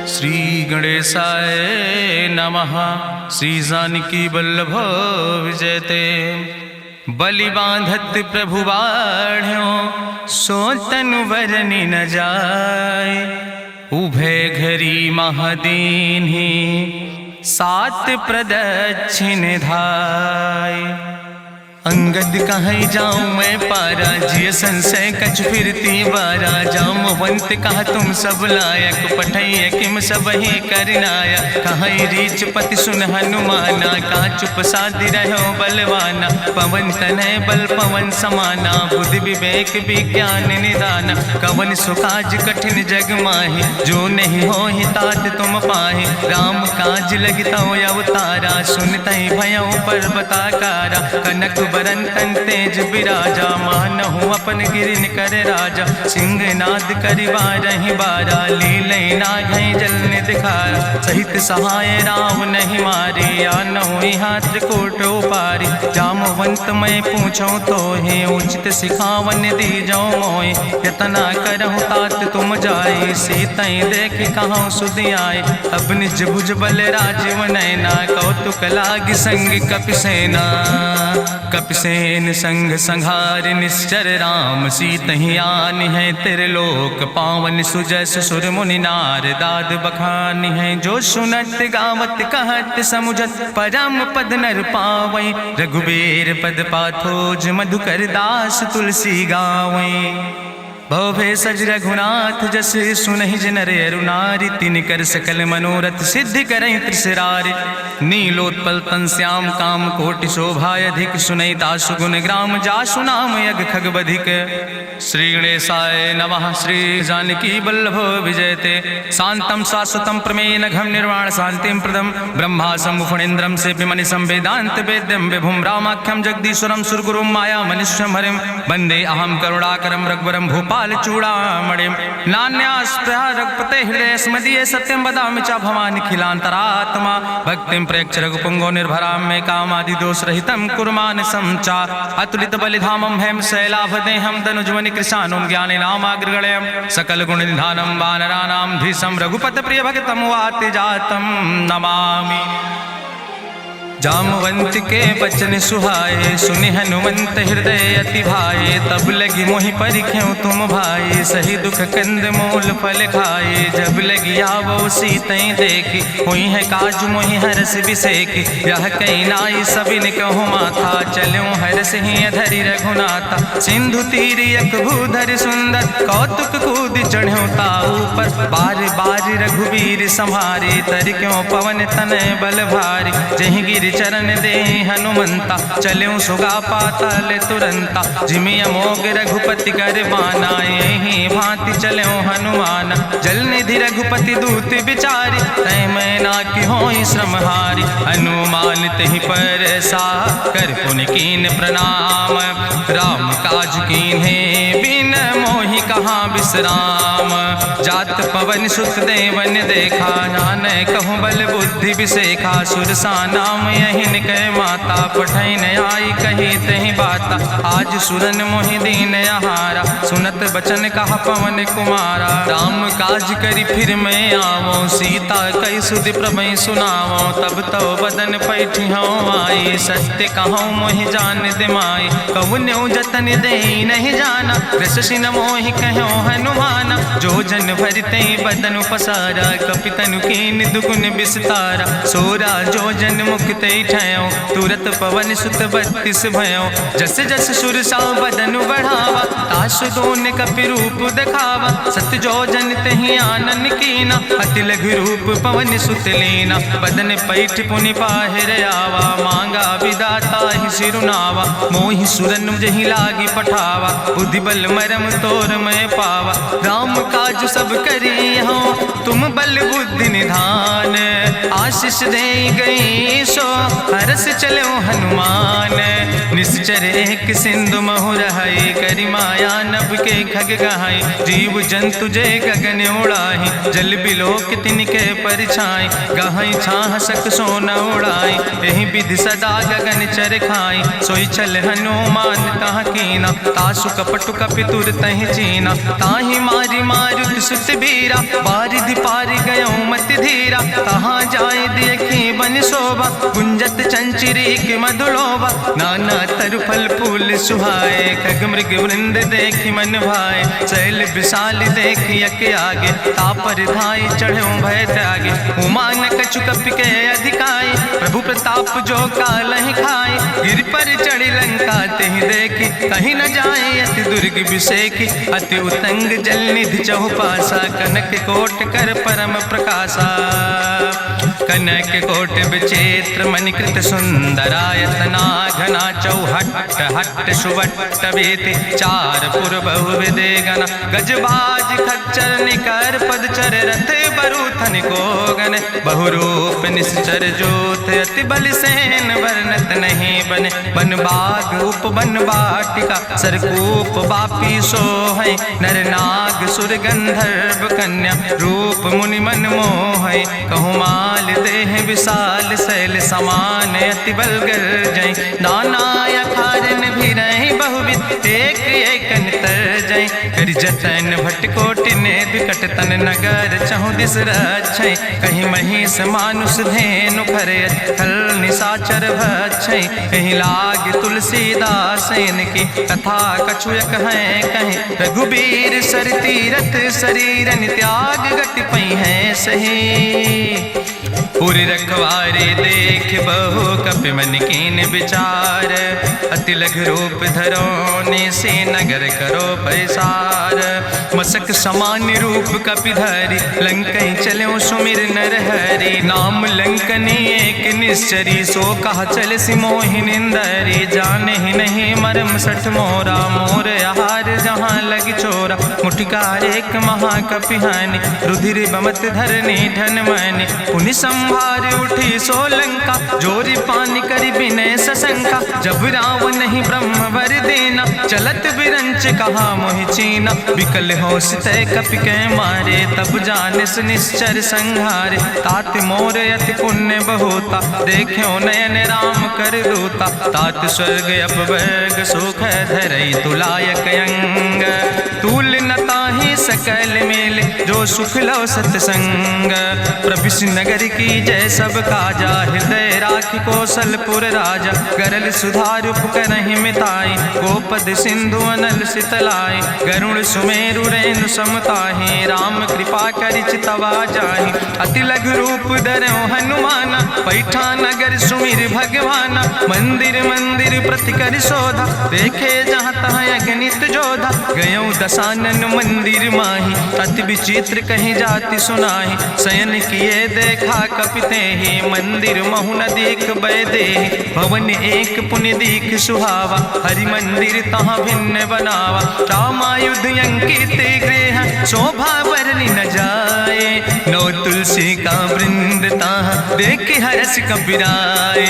श्री गणेशाय नमः। श्री जानकी वल्लभ विजयते। बलि बांधत प्रभु बाढ़ो सो तनु बरनि न जाय। उभय घरी महादीन्हि सात प्रदक्षिण धाय। अंगद कहीं जाऊं मैं पारा जिय संशय कछ फिरती बारा। जामवंत कहा तुम सब लायक पठैय किम सब ही करनाया। कहीं रीच पति सुन हनुमाना कहा चुप साधि रहो बलवाना। पवन तनय बल पवन समाना बुद्धि विवेक विज्ञान निदाना। कवन सुकाज कठिन जग माहि जो नहीं हो ही तात तुम पाहि। राम काज लगता अवतारा सुनतहि भयो पर्वताकारा। कनक बरन तन तेज बिराजा मानहु अपन गिरिन कर राजा। सिंह नाद करिवा रही बारा लीले नागई जल दिखारा। सहित सहाय राम नहीं मारे आनहु हाथ कोट पारी। जामवंत मैं पूछो तो हे उचित सिखावन दी जाओ मोय। यतना करहु तात तुम जाए सीतई देख कहूँ सुधि आए। अब निज भुज बल राजीव नैना कौतुक लाग संग कपिसेना। कपिसेन संग संहार निश्चर राम सीतहि आन है त्रिलोक पावन। सुजस सुर मुनि नार दाद बखानी है। जो सुनत गावत कहत समुझत परम पद नर पावै। रघुबीर पद पाथोज मधुकर दास तुलसी गावै। भवे सज रघुनाथ जस सुनहि जिनर अरुनारि। तिनकर सकल मनोरथ सिद्धि करहि त्रिसरारि। नीलोत्पल तन श्याम काम कोटि शोभाय अधिक। सुनहि दासु गुण ग्राम जासु नाम यज्ञ खग बधिक। श्री गणेशाय नमः। श्री जानकी वल्लभ विजयते। शांतम शाश्वतम प्रमेय नघम निर्वाण शांतिम प्रदम। ब्रह्मा शंभु फणीन्द्रम से विमनि संवेदांत वेद्यम विभुम रामाख्यम जगदीश्वरम सुरगुरुम माया मनुष्यम हरिम। वंदे अहम करुणाकरम रघुवरम भूपाल चूड़ामणिम। नान्यास्पृहा रघुपते हृदय स्मदीये सत्यम वदामि च भवानि खिलांतरात्मा। भक्तिम प्रेक्ष रघुपुंगो निर्भराम मे कामादि दोष रहितम कुर्मान् समचा। अतुलित बलिधामम हेम शैलाभदेहम दनुजवनि कृशानुम ज्ञानि नामाग्रगण्यम। सकल गुण निधानम वानराणाम धीशम रघुपत प्रिय भक्तम वाति जातम नमामि। जामवंत के बचन सुहाए सुनि हनुमंत हृदय अति भाए। तब लगी मोहि परिख्यों तुम भाई सही दुख कंद मूल फल खाए। जब लगी आवो सीतई देखी हुई है काज मोहि हरस बिसेखी। यह कई नाई सबिन कहु माथा चलूं हरस ही धरि रघुनाथा। सिंधु तीर यक भूधर सुंदर कौतुक कूद चढ़्यो ताऊ पर। बार बार रघुबीर संहारे तर क्यों पवन तनय बल भारी। जहि गिर चरण दे हनुमंता चल्यों सुगा पाताल तुरंता। जिमि अमोघ रघुपति कर बाना यही भांति चल्यों हनुमान। जल निधि रघुपति दूत बिचारी तय मैं ना कि होई श्रमहारी। हनुमान तहि पर सा कर पुनि कीन प्रणाम। राम काज कीन्हे बिन मोहि कहाँ विश्राम। जात पवन सुत देवन देखा नानय कहूँ बल बुद्धि विसेखा। सुरसा नाम यहिन कह माता पठैन आई कही तहि बाता। आज सुरन मोहि दीन आहारा सुनत बचन कहा पवन कुमारा। राम काज करी फिर मैं आवो सीता कई सुधि प्रभु सुनावो। तब तो बदन पैठी हूँ आई सत्य कहूँ मोहि जान दिमाई। कहुन्यु जतन दे नहीं जाना रससिन मोहि कहो हनुमाना। जो जन भरते बदन पसारा कपितनु कीन दुगुन विस्तारा। सोरा जो जन मुक्ते ठयो तुरत पवन सुत 32 भयो। जस जस सुरसा बदन बढ़ावा तासु दोन कपि रूप दिखावा। सत जो जन तहि आनन कीना अति लघु रूप पवन सुत लीना। बदन पैठ पुनि पाहिर आवा मांगा विदाता ही सिरुनावा। मोहि सुरन जहि लागी पठावा बुद्धि बल मरम तोर मैं पावा। राम काज सब करी हो तुम बल बुद्धि निधान। आशीष दे गई सो हरस चलो हनुमान। निश्चर एक सिंधु महु रहाई करी माया नभ के खग गहाई। जीव जंतु जे गगन उड़ाही जल बिलोक तिनके परछाई। गहाई छाह सक सोन उड़ाई यही विधि सदा गगन चर खाई। सोई चल हनुमान तहाँ कीना तासु कपटु कपि तुर तहि चीना। ताहि मारी मारुत सुत बीरा बारिधि पारि गयो मति रघुबीरा, कहाँ जाए देखी बन शोभा, गुंजत चंचरी की मधुलोभा, नाना तरु फल फूल सुहाए, खग मृग वृंद देखी मन भाए, शैल विशाल देखी यके आगे, तापर धाय चढ़ो भय त्यागे, उमान कछु कपि के अधिकाई, प्रभु प्रताप जो कालहि खाए, गिर पर चढ़ी लंका तेहि देखी, कहीं न जाए अति दुर्ग विषेखी, अति उतंग जल निधि चहुपासा, कनक कोट कर परम प्रकाशा, कनक कोट विचित्र मणिकृत सुंदरायतना, घना चौहट्ट हट्ट सुवट्ट वेति, चार पुर बहु विदे गण, गजबाज खच्चर निकर पदचर, रथ बरूथन को गण, बहुरूप निश्चर जोत, अति बल सेन वर्णत नहीं बने, बन बाग उप बन बाटिका, सरकूप बापी सोहै, नर नाग सुर गंधर्व कन्या, रूप मुनि मन मोहै, कहूँ माल देह विशाल, शैल समान अति बल गर्जै, नाना अखारन भी रही बहुविध, एक एक तर जै, कर जतन भटकोटि ने विकट तन, नगर चहु दिस रक्षै, कहीं महिष मानुष धेनु खरे, खल निशाचर भक्षै, कहीं लाग तुलसीदास इनकी, कथा कछुयक है कहीं, रघुबीर सर तीरथ शरीरन, त्याग गति पई है सही, पूरी रखवारे देख बहु कपि मन कीन विचार, अति लघु रूप धरोने से नगर करो पैसार, मसक समान रूप कपि धरि, लंकई चलो सुमिर नर हरि, नाम लंकनी एक निश्चरी, सो कहा चल सिमोहि निंदरी, जाने ही नहीं मरम सठ मोरा, मोर आहार जहाँ लग चोरा, मुठिकार एक महाकपिहानि, रुधिर बमत धरनी धन मनि, पुनि संभार उठी सोलंका, जोरी पानी करी विनय सशंका, जब रावण नहीं ब्रह्म वर देना, चलत बिरंच कहा मोहि चीना, विकल होश तय कपि के मारे, तब जानिस निश्चर संहारे, तात मोर अति पुण्य बहुता, देख्यो नयन राम कर दूता, तात स्वर्ग अपवर्ग सुख धरई तुलायक अंग, तूल न ताहि सकल मेल, जो सुख लो सत्संग, प्रभिस नगर की जय सब काजा, हृदय राखि कौशलपुर राजा, गरल सुधार उपकरहि मिताई, गोपद सिंधु अनल सितलाई, गरुड़ सुमेरु रेणु समताहि, राम कृपा करि चितवा जाहि, अति लघु रूप धरौ हनुमाना, पैठा नगर सुमिर भगवाना, मंदिर मंदिर प्रति कर शोधा, देखे जहाँ तहाँ अगणित जोधा, गयौ दशानन मंदिर माही, अति विचित्र कहीं जाति सुनाही, शयन किए देखा कपिते ही, मंदिर महु न देख बैदे, भवन एक पुण्य दीख सुहावा, हरि मंदिर तहाँ भिन्न बनावा, रामायुध अंकित गृह, शोभा बरनी न जाए, नौ तुलसी का वृंद तहाँ देख हरस कपिराए,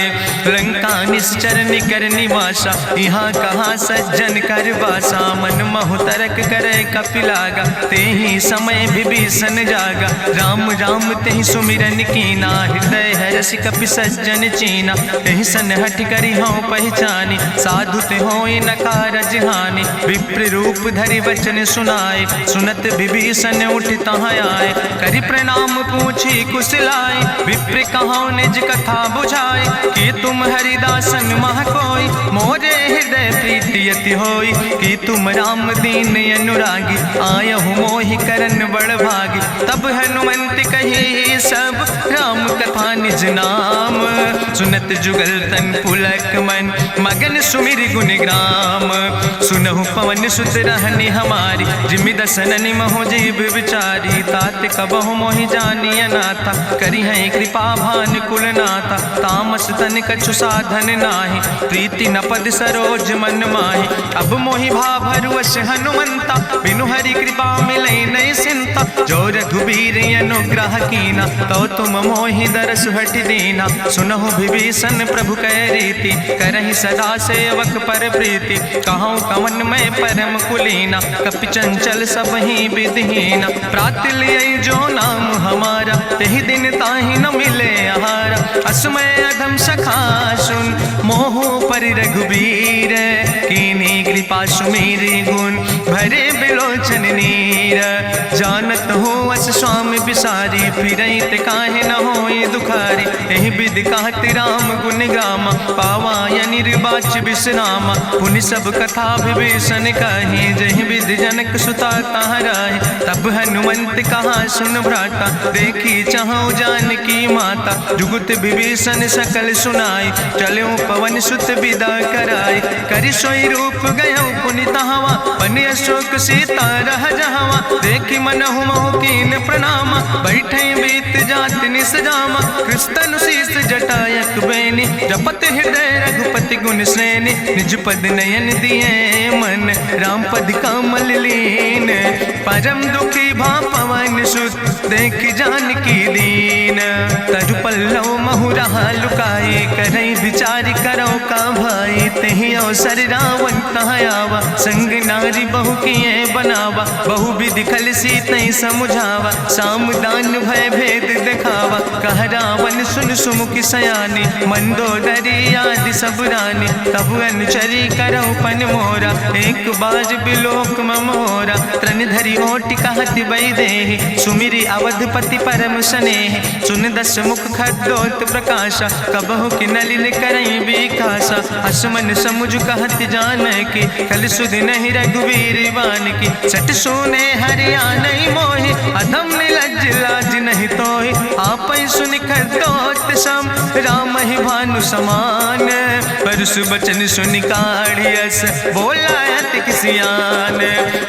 लंका निश्चर निकर निवासा, यहाँ कहाँ सज्जन कर बासा, मन महु तरक करे कपिलागा, ते ही समय विभीषण जागा, राम राम तेहि सुमिरन कीना, हृदय हरस कपि सज्जन चीना, तेहि सन हठ करी हूँ पहचानी, साधु ते होई न कारज हानि, विप्र रूप धरि वचन सुनाए, सुनत विभीषण उठ तहाँ आए, करि प्रणाम पूछी कुशलाए, विप्र कहाँ निज कथा बुझाए, कि तुम हरिदासन मह कोई, मोरे हृदय प्रीति अति होई, कि तुम राम दीन अनुरागी, आयहु मोहि करन बड़ भागी, तब हनुमंत कही सब राम कथा निज नाम, सुनत जुगल तन पुलक मन, मगन सुमिर गुण ग्राम, सुनहु पवन सुत रहनी हमारी, जिमि दसननि महो जीव विचारी, तात कबहु मोहि जानी अनाथा, करी है कृपा भान कुल नाथा, तामस तन कछु साधन नाही, प्रीति न पद सरोज मन माही, अब मोहि भाभरुवश हनुमंता, बिनु हरि कृपा मिलै नहीं सिंता, जो रघुबीर अनुग्रह कीना, तो तुम मोहि दरस हट दीना, सुनहु विभीषण प्रभु कै रीति, करहि सदा सेवक पर प्रीति, कहूँ कवन में परम कुलीना, कपि चंचल सब ही विधिहीना, प्रात लिय जो नाम हमारा, तेहि दिन ताहि न मिले आहारा, असमय अधम सखा सुन, मोहु पर रघुबीर, कीनी कृपा सुमेरी गुण, भरे बिलोचन नीर, जानत हो अस स्वामी बिसारी, फिरई ते काहे न होई दुखारी। एहि विधि कहत राम गुण गामा, पावा निर्बाच विश्रामा। पुनि सब कथा विभीषण कही, जहि विधि जनक सुता कहाँ रहे। तब हनुमंत कहा सुन भ्राता, देखी चाहूँ जानकी माता। जुगुत विभीषण सकल सुनाई, चलो पवन सुत विदा कराई। करि सोई रूप गयो पुनि तहवा, बन अशोक सीता रह जहवा। देखी मनहु महु कीन प्रणामा, बैठे बीत जात निस जामा। कृष्ण शीस जटायक बेनी, जपत हृदय रघुपति गुण श्रेणी। निज पद नयन दिए मन, राम पद कमल लीन। परम दुखी भा पवन सुत, देख जानकी दीन। तरु पल्लव महु रहा लुकाई, करई विचार करो का भाई। तेहि अवसर रावण तहाँ आवा, संग नारी बहु किए बनावा। बहु विधि खल सीतै समुझावा, साम दान भय भेद दिखावा। कह रावण सुन सुमुखी सयानी, मंदोदरी आदि सब रानी। तब अनुचरी करो पन मोरा, एक बाज बिलोक ममोरा। त्रन धरि ओटि कहत बई देहि, सुमिरी अवधपति परम स्नेह। सुन दस मुख खद्योत प्रकाशा, कबहु कि नलिन करई बिकासा। असमन समुझ कहत जानकी, कल सुध नहीं रघुवीर बान की। सट सुने हरियाणई मोहि, अधम निलज्ज लाज नहीं तोहि। आपै सुनि खद्योत सम, राम ही भानु समान। परसु बचन सुनि काढ़ियस, बोला अति किसियान।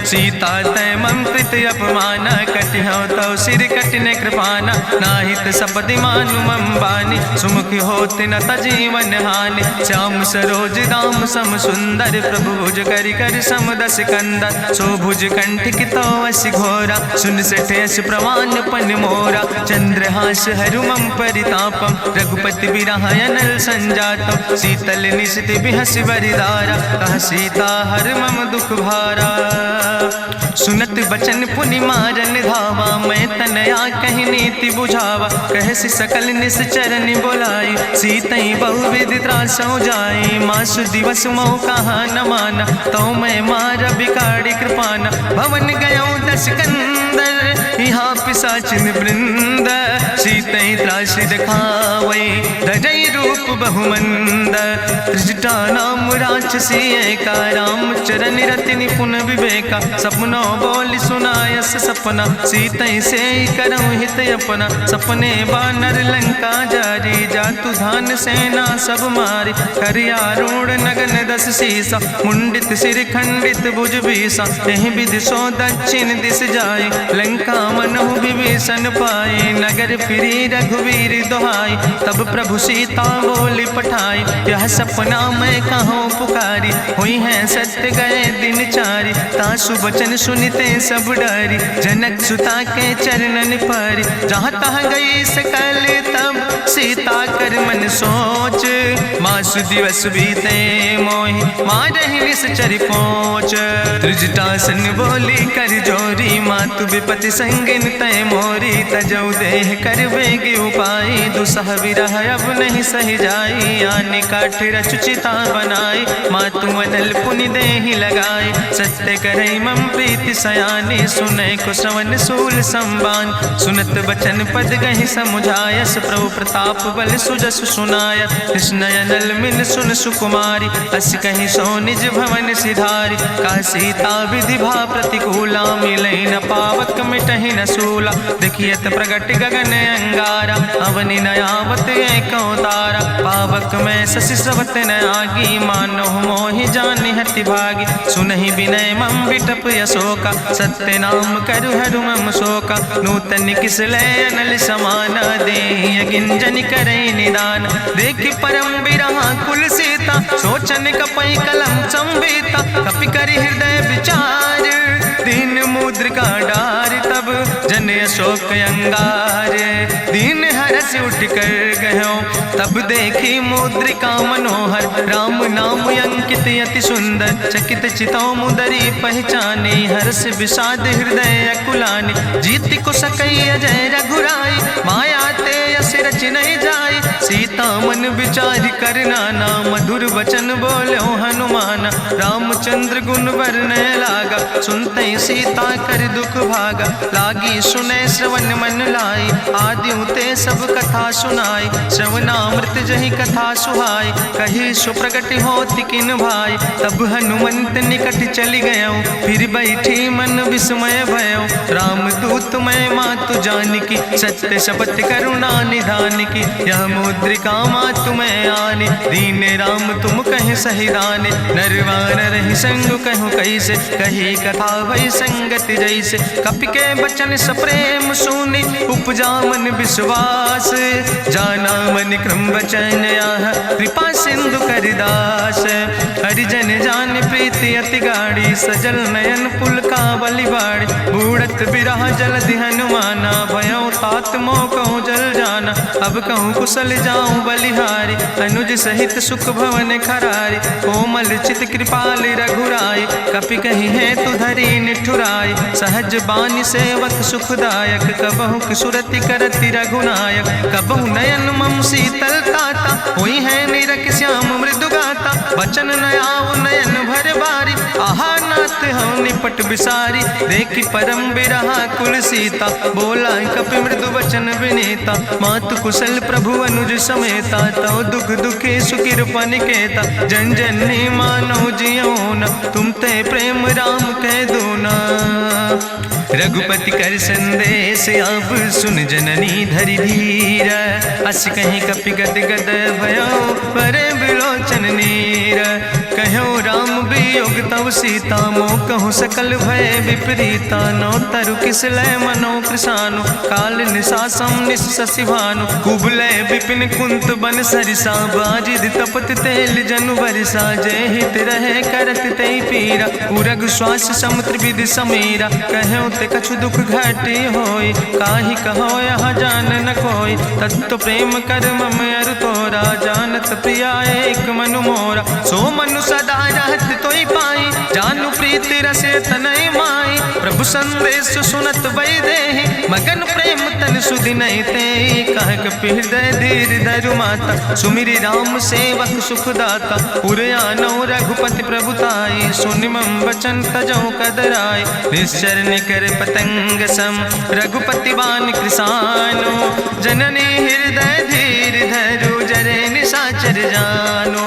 सीता तै मम कृत अपमाना, कटिहौ तौ सिर कटिन कृपाना। नाहित सपदि मानु मम बानी, सुमुख होत न तजीवन हानि। श्याम सरोज दाम सम सुंदर, प्रभु भुज करि कर सम दस कंदर। सो भुज कंठ कितो अस घोरा, सुन सठेस प्रमाण पन मोरा। चंद्रहास हरु मम परितापम, रघुपति बिरहायनल संजातम। शीतल निशित बिहस बरिदारा, कह सीता हर मम दुख भारा। सुनत बचन पुनि मारन धावा, मैं तनया कहि नीति बुझावा। कहसि सकल निश्चरन बोलाई, सीतई बहुविधि त्रासौ जाई। मासु दिवस मोह कहा न माना, तो मैं मार बिकाड़ी कृपाना। भवन गयो दस कंदर, यहाँ पिशाचिन वृंद। सीतई त्रास दिखावई, धजई रूप बहुमंद। त्रिजटा नाम राक्षसी एका, राम चरण रति निपुण विवेका। सपनो बोल सुनायस सपना, सीतई से करऊँ हित अपना। सपने बानर लंका जारी, जातु धान सेना सब मारी। करियारूढ़ नगन दस सीसा, मुंडित सिर खंडित भुज बीसा। एहि विधि सो दक्षिण दिस जाय, लंका मनहु विभीषण पाए। नगर फिरी रघुवीर दोहाई, तब प्रभु सीता बोली पठाई। यह सपना मैं कहूँ पुकारी, हुई है सत्य गए दिन चारी। तासु बचन सुनते सब डरी, जनक सुता के चरणन पर। जहाँ तहाँ गई सकल तब, सीता कर मन सोच। मासु दिवस बीते मोहि, मारहि निश्चर पहुँच। त्रिजटासन बोली कर जोरी, मातु विपति संगिन तय मोरी। तजौ देह कर बेगी उपाय, दुसह विरह अब नहीं सही जाई। आने काठ रचुचिता बनाई, मातु मनल पुनि देहि लगाई। सत्य करई मम प्रीति सयानी, सुनै को श्रवण सूल संबान। सुनत बचन पद गहि समुझायस, प्रभु प्रताप बल सुजस सुनाय। कृष्णयनल मिन सुन सुकुमारी, अस कहि सो निज भवन सिधारी। का सीता विधि भा प्रतिकूला, मिलै न पावक मिटहि न सूला। देखियत प्रगट गगन अंगारा, अवनि नयावत एको तारा। पावक में शशि स्रवत न आगी, मानो मोहि जानि हति भागी। सुनहि विनय मम विटप यशोका, सत्य नाम करु हरु मम शोका। नूतन किसले अनल समाना, देहि गिंजन करई निदान। देखि परम बिरहा कुल सीता, सोचन कपई कलम संवेता। कपि करि हृदय विचार, दीन मुद्रिका डार। तब जन अशोक अंगार, दीन हरस उठ कर गयो। तब देखी मुद्रिका मनोहर, राम नाम अंकित अति सुंदर। चकित चितौ मुदरी पहचाने, हर्ष विषाद हृदय अकुलाने। जीत को सकई अजय रघुराई, माया ते यस रच नहीं जाई। सीता मन विचार कर नाना, मधुर वचन बोलो हनुमाना। रामचंद्र गुण वर्णय लागा, सुनते सीता कर दुख भागा। लागी सुने श्रवण मन लाई, आदि उते सब कथा सुनाई, श्रवणामृत जहि कथा सुहाई, कही सुप्रगट होति किन भाई, तब हनुमंत निकट चली गयो, फिर बैठी मन विस्मय भयो, राम दूत मैं मातु जानकी, सत्य शपथ करुणा निधान की, यह मुद्रिका मातु मैं आने, दीन राम तुम कहे सही दाने, नरवान रही संग कहूँ कैसे, कही कथा भई संगति जैसे, कपि के बचन सप्रेम सुनी, उपजा मन विश्वास, जाना मन क्रम वचन आह, कृपा सिंधु करिदास, हरिजन जान प्रीति अति गाड़ी, सजल नयन पुलकावली बाड़ी, बूढ़त बिरह जलधि हनुमाना, भयो तात मोह कहूँ जल जाना, अब कहूँ कुशल जाऊँ बलिहारी, अनुज सहित सुख भवन खरारी, कोमल चित कृपाल रघुराई, कपि कही है तु धरी निठुराई, सहज बानी सेवक सुखदायक, कबहु किशुरति करति रघुनायक, कबहु नयन मम शीतल ताता, हुई है निरख श्याम मृदु गाता, बचन न आव नयन भर बारी, आहा नाथ हम निपट बिसारी, देखी परम बिरहा कुल सीता, बोला कपि मृदु वचन विनीता, मातु कुशल प्रभु अनुज समेता, तव दुख दुखी सुकृपा निकेता, जन जननी मानो जियो न, तुम ते प्रेम राम कह दो ना, रघुपति कर संदेश अब सुन जननी धरि धीर, अस कहीं कपि गद गद भयो परे बिलोचन नीर, कहो राम वियोग तव सीता, मोह कहूँ सकल भय विपरीता, नो तरु किस लय मनो कृशानु, काल निशासम निशि भानु, कुबलय विपिन कुंत बन सरिसा, बाजिद तपत तेल जनु बरिसा, जय हित रहे करत ते पीरा, उरग श्वास समुद्र विधि समीरा, कहो ते कछु दुख घटी होई, काहि कहो यहाँ जान न कोई, तत्व प्रेम कर मम अरु तोरा, जानत प्रिया एक मनु मोरा, सो मनु सदा रहत तोई पाई, जानु प्रीति रसे तनय माई, प्रभु संदेश सुनत वै देहि, मगन प्रेम तन सुधि नहीं ते, कह कपि हृदय धीर धरु माता, सुमिरि राम सेवक सुखदाता, पुरयानो रघुपति प्रभुताई, सुनि मम वचन तजौ कदराई, निश्चर निकर पतंग सम, रघुपति बान कृसानो, जननी हृदय धीर धरु जरे निशाचर जानो,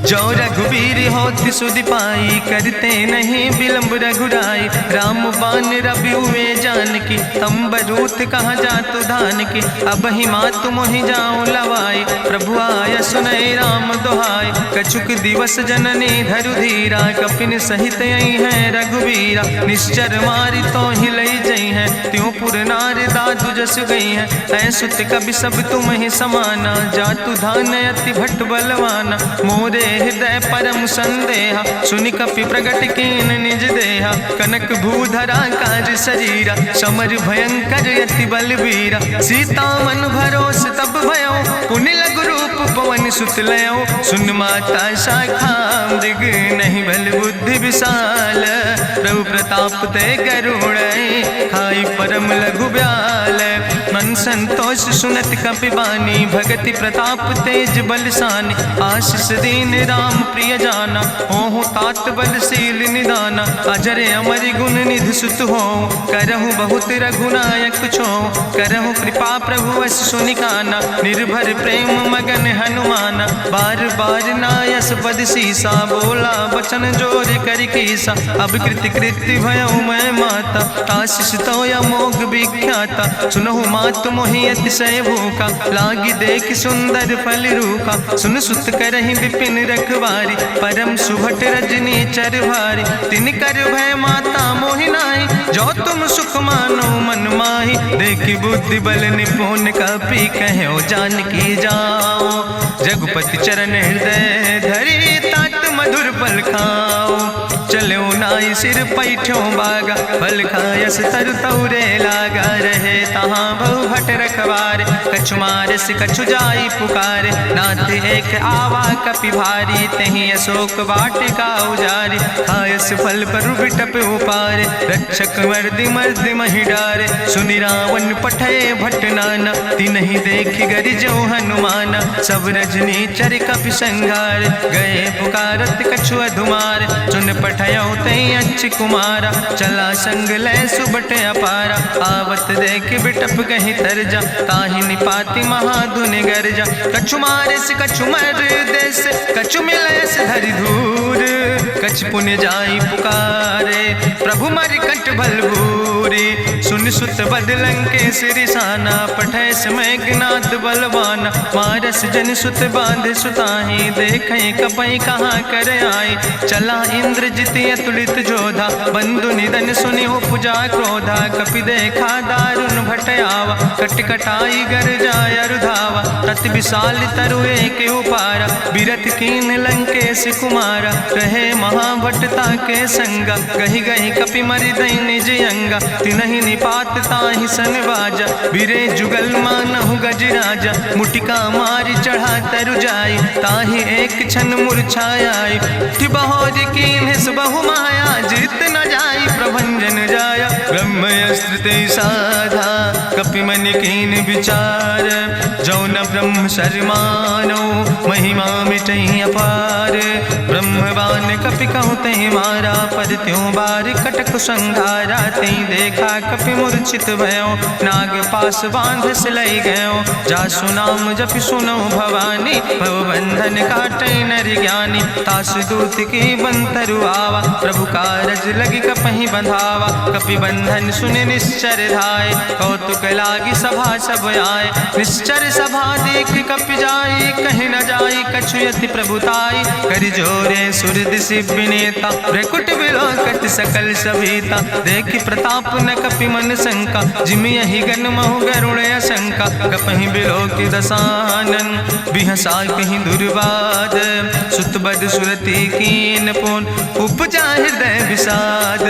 जो रघुवीर होति सुधि पाई, करते नहीं विलंब रघुराई, राम बान रवि हुए जानकी, तंबरूथ कहाँ जातु धान की, अब ही मातु मोहि जाऊँ लवाई, प्रभु आय सुनय राम दुहाई, कछुक दिवस जननी धरु धीरा, कपिन सहित यही है रघुवीरा, निश्चर मारी तो ही लई जई है, त्यों पुर नार दादु जस गई है, ऐसुत कभी सब तुम ही समाना, जातु धान अति भट्ट बलवाना, मोरे हृदय परम संदेहा, सुनि कपि प्रगट कीन निज देहा, कनक भूधरा काज शरीरा, समर भयंकर यति बलवीरा, सीता मन भरोस तब भयो, पुनि लघु रूप पवन सुत लयो, सुन माता शाखा मृग नहीं बल बुद्धि विशाल, प्रभु प्रताप ते गरुड़ खाई परम लघु ब्याल, मन संतोष सुनत कपि बानी, भगति प्रताप तेज बलसानी, आशीष दीन राम प्रिय जाना, ओहु तात बलशील निदाना, अजर अमर गुण निधि सुत हो, करहु बहुत रघुनायक छो, करहु कृपा प्रभु वश सुनिकाना, निर्भर प्रेम मगन हनुमाना, बार बार नायस पद सीसा, बोला बचन जोर कर कीसा, अब कृति कृति भयो मैं माता, आशीष तो अमोघ विख्याता, सुनहु मातु मोहि अतिशय भूखा, लागी देख सुंदर फल रूखा, सुन सुत करहि विपिन रखवारी, परम सुभट रजनी चर भारी, तिन कर भय माता मोहि नाहि, जो तुम सुख मानो मन माहि, देखि बुद्धि बल निपुण कपि कहो जानकी जाओ, रघुपति चरण हृदय धरि तात मधुर फल खाओ, चलो नाई सिर पैठो बागा, फल खायस तरु तौरे लागा, रहे तहाँ बहु भट एक बार, कछु मारस कछु जाई पुकार, नाथ एक आवा कपि भारी, तहीं अशोक वाटिका उजारी, खायस फल पर बिटप उपार, रक्षक मर्दि मर्दि महि डार, सुनि रावण पठय भट नाना, तिन्हि देख गरिजो हनुमाना, सब रजनी चर कपि संघार, गए पुकारत कछु अधुमार, सुन पठयो तई अच्छ कुमारा, चला संग लै सुबट अपारा, आवत देख बिटप कहीं तरजा, ताहि निपाति महाधुनि गर्जा, कछु मारिस कछु मर देस, कछु मिलयस धरि धूर, कछ पुण्य जाई पुकारे, प्रभु मरि कंठ भल भूरी, सुन सुत बदलंग के सिरिसाना, पठय समय ज्ञात बलवाना, मारस जन सुत बांध सुताही, देखें कपई कहाँ कर आए, चला इंद्रजित अतुलित जोधा, बंधु निधन सुनि उपजा क्रोधा, कपि देखा दारुण भटयावा, कटकटाई गर जाय रुधावा, तत विशाल तरु एक उपारा, बिरथ कीन लंकेश कुमारा, रहे महाभटता के संगा, गही गही कपि मरि दई निज अंगा, तिन्हि निपात ताहि सन बाजा, बिरे जुगल मानहु गजराजा, मुटिका मारि चढ़ा तरु जाई, ताहि एक क्षण मूर्छाई, बहोज कीन्हिस बहु माया, जीत न जाई प्रभंजन जाया, ब्रह्मस्त्र ते साधा, कपि मन कीन विचार, जौ न ब्रह्म शर्मानो, महिमा मिटई अपार, ब्रह्मवान कपि कहु तहि मारा, पद त्यों बार कटक संघारा, तई देखा कपि मूर्छित भयो, नाग पास बांध सिलई गयो, जासु नाम जपि सुनो भवानी, भव बंधन काटई नर ज्ञानी, तासु दूत की बंतरु आवा, प्रभु कारज लगी कपहि बंधावा, कपि बंधन सुनि निश्चर धाय, कौतुक लागी सभा सब आए, निश्चर सभा देख कपि जाई, कहीं न जाई कछु यति प्रभुताई, कर जोरे सुर दिसि विनेता, भ्रकुट विलोकत सकल सभीता, देखि प्रताप न कपि मन शंका, जिमि यहि गन महु गरुण शंका, कपहि बिलोकि दसानन, बिहसा कहीं दुर्वाद, सुत बद सुरति कीन पुन, उपजा हृदय विषाद,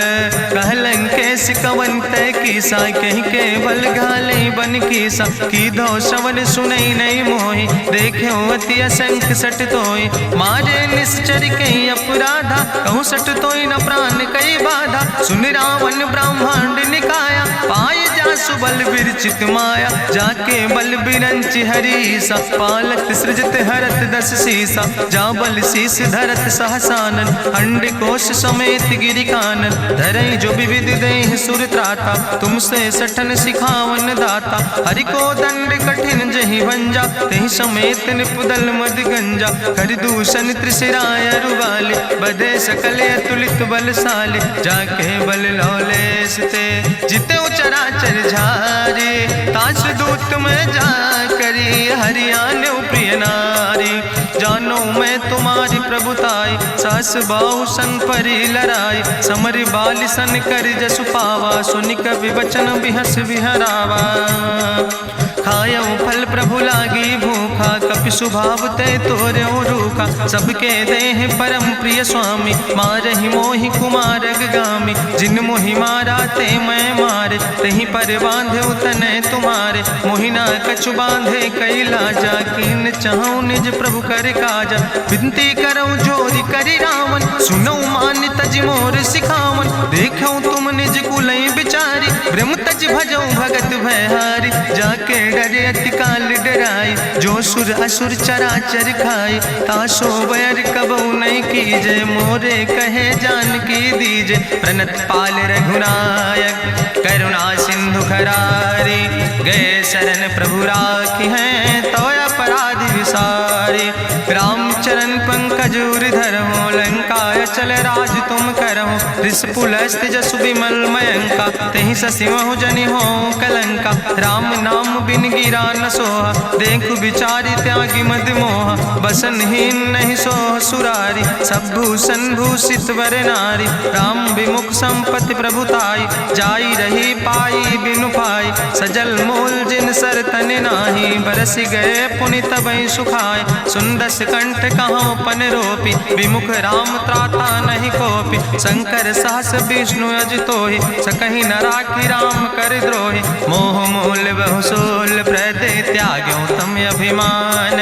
कहलन कैस कवन तय कीसा, कहीं केवल घाले बन कीसा, की दो श्रवण सुनई नहीं मोहि, देख्यो अति असंख सट तोय, मारे निश्चर कहीं अपराधा, कहूँ सट तोय न प्राण कई बाधा, सुन रावण ब्रह्मांड निकाया, पाय जासु बल विरचित माया, जाके बल बिरंचि हरीसा, पालत सृजत हरत दस सीसा, जा बल शीस धरत सहसानन, अंड कोश समेत गिरि कानन, धरई जो विविध देह सुर त्राता, तुमसे सठन सिखावन दाता, हरि को दंड कठिन जहि भंजा, तहि समेत निपुदल मद गंजा, कर दूषण त्रिशिराय रुवाले, बधे सकल अतुलित बलशाले, जाके बल लौलेस ते जिते चराचर झारे, तास दूत में जा करी, हरियाण प्रिय नारी, जानो मैं तुम्हारी प्रभुताई, सास बाहु सन परी लड़ाई, समर बाल सन कर जसु पावा, सुनि कवि वचन बिहस विहरावा, खायो फल प्रभु लागी भूखा, कपि स्वभाव ते तोर्यो रूखा, सबके देह परम प्रिय स्वामी, मारहि मोहि कुमारग गामी, जिन मोहि मारा ते मैं मारे, तहीं पर बांधे तने तुम्हारे, मोहिना कछु बांधे कई लाजा, कीन चाहूं निज प्रभु कर काजा, विनती करऊं जोरी करी रावण, सुनऊ मान तज मोर सिखावन, देखऊं तुम निज कुलई बिचारी, ब्रह्म तज भजऊं भगत भयहारी, जाके डरे अति काल डराई, जो सुर असुर चराचर खाई, तासो बैर कबऊ नहीं कीजे, मोरे कहे जान की दीजे, प्रणत पाल रघुनायक करुणा सिंधु खरारी, गए शरण प्रभु राखी हैं तो अपराध विसारी, रामचरण पंकज उर धरहु, लंकाय चल राज तुम करहु, रिसपुलस्त जसु विमल मयंका, तेहि ससिमहु जनि हो कलंका, राम नाम बिन गिरा न सोहा, देखु बिचारी त्यागी मद मोहा, बसनहीन नहीं सोह सुरारी, सब भूषण भूषित वर नारी, राम विमुख संपत्ति प्रभुताई, जाई रही पाई बिनु पाई, सजल मूल जिन सर तन नाही, बरस गए पुनि तबहि सुखाए। सुंदस कंठ कहाँ पन रोपी, विमुख राम त्राता नहीं कोपी। शंकर सहस विष्णु अजितोहि, सकहि न राखी राम कर द्रोहि। मोह मूल बहुसोल प्रदे, त्याग्यो तम अभिमान।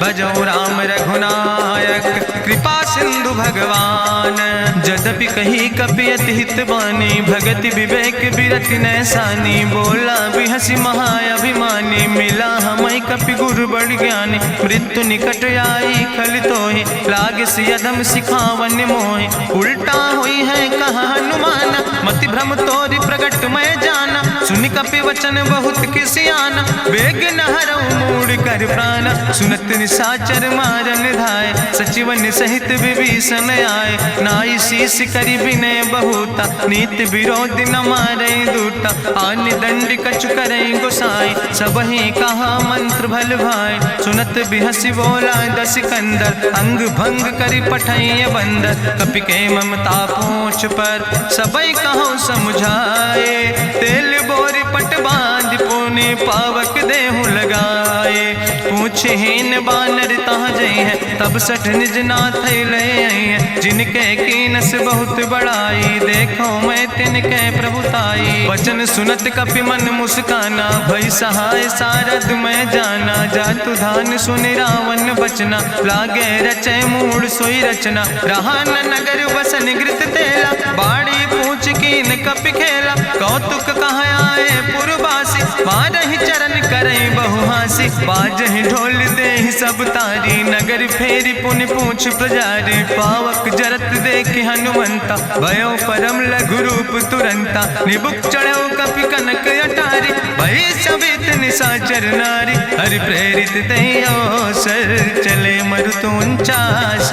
भजो राम रघुनायक, कृपा सिंधु भगवान। यद्यपि कही कपि अति हित बानी, भगति विवेक बिरति नैसानी। बोला बिहसि महाअभिमानी, मिला हमई कपि गुरु बड़ ज्ञानी। मृत्यु निकट आई खल तोहि, लागे सियदम सिखावन मोहि। उल्टा हुई है कहा हनुमाना, मति भ्रम तोरि प्रगट मैं जाना। सुनि कपि वचन बहुत किसियाना, बेग न हरऊ मूढ़ कर प्राण। सुनत निशाचर मारन धाय, सचिवन सहित विभीषण आए। नाई शीस करि विनय बहुता, नीति विरोध न मारे दूता। आन दंड कछु करे गोसाई, सबहि कहा मंत्र भल भाई। सुनत बिहसि बोला दस कंदर, अंग भंग करि पठैय बंदर। कपि के ममता पूछ पर, सबई कहो समुझाए। तेल बोरी पट बांध पुनि, पावक देहु लगाए। पूछहीन बानर तहाँ जई है, तब सठ निज नाथ ले आई है। जिनके कीनस बहुत बड़ाई, देखो मैं तिनके प्रभुताई। वचन सुनत कपि मन मुस्काना, भई सहाय सारद मैं जाना। जातु धान सुनि रावण बचना, लागे रचे मूढ़ सोई रचना। रहा न नगर बसन घृत तेला, बाड़ी पूछ कीन कपि खेला। कौतुक कहाँ आए पुरवासी, मारहि चरण करई बहु हासी। बाजहि ढोल देहि सब तारी, नगर फेरी पुनि पूछ प्रजारी। पावक जरत देख हनुमंता, भयो परम लघु रूप तुरंता। निबुक चढ़ो कपि कनक अटारी, भई सवित निशाचर नारी। हरि प्रेरित दई अवसर, चले मरुत 49।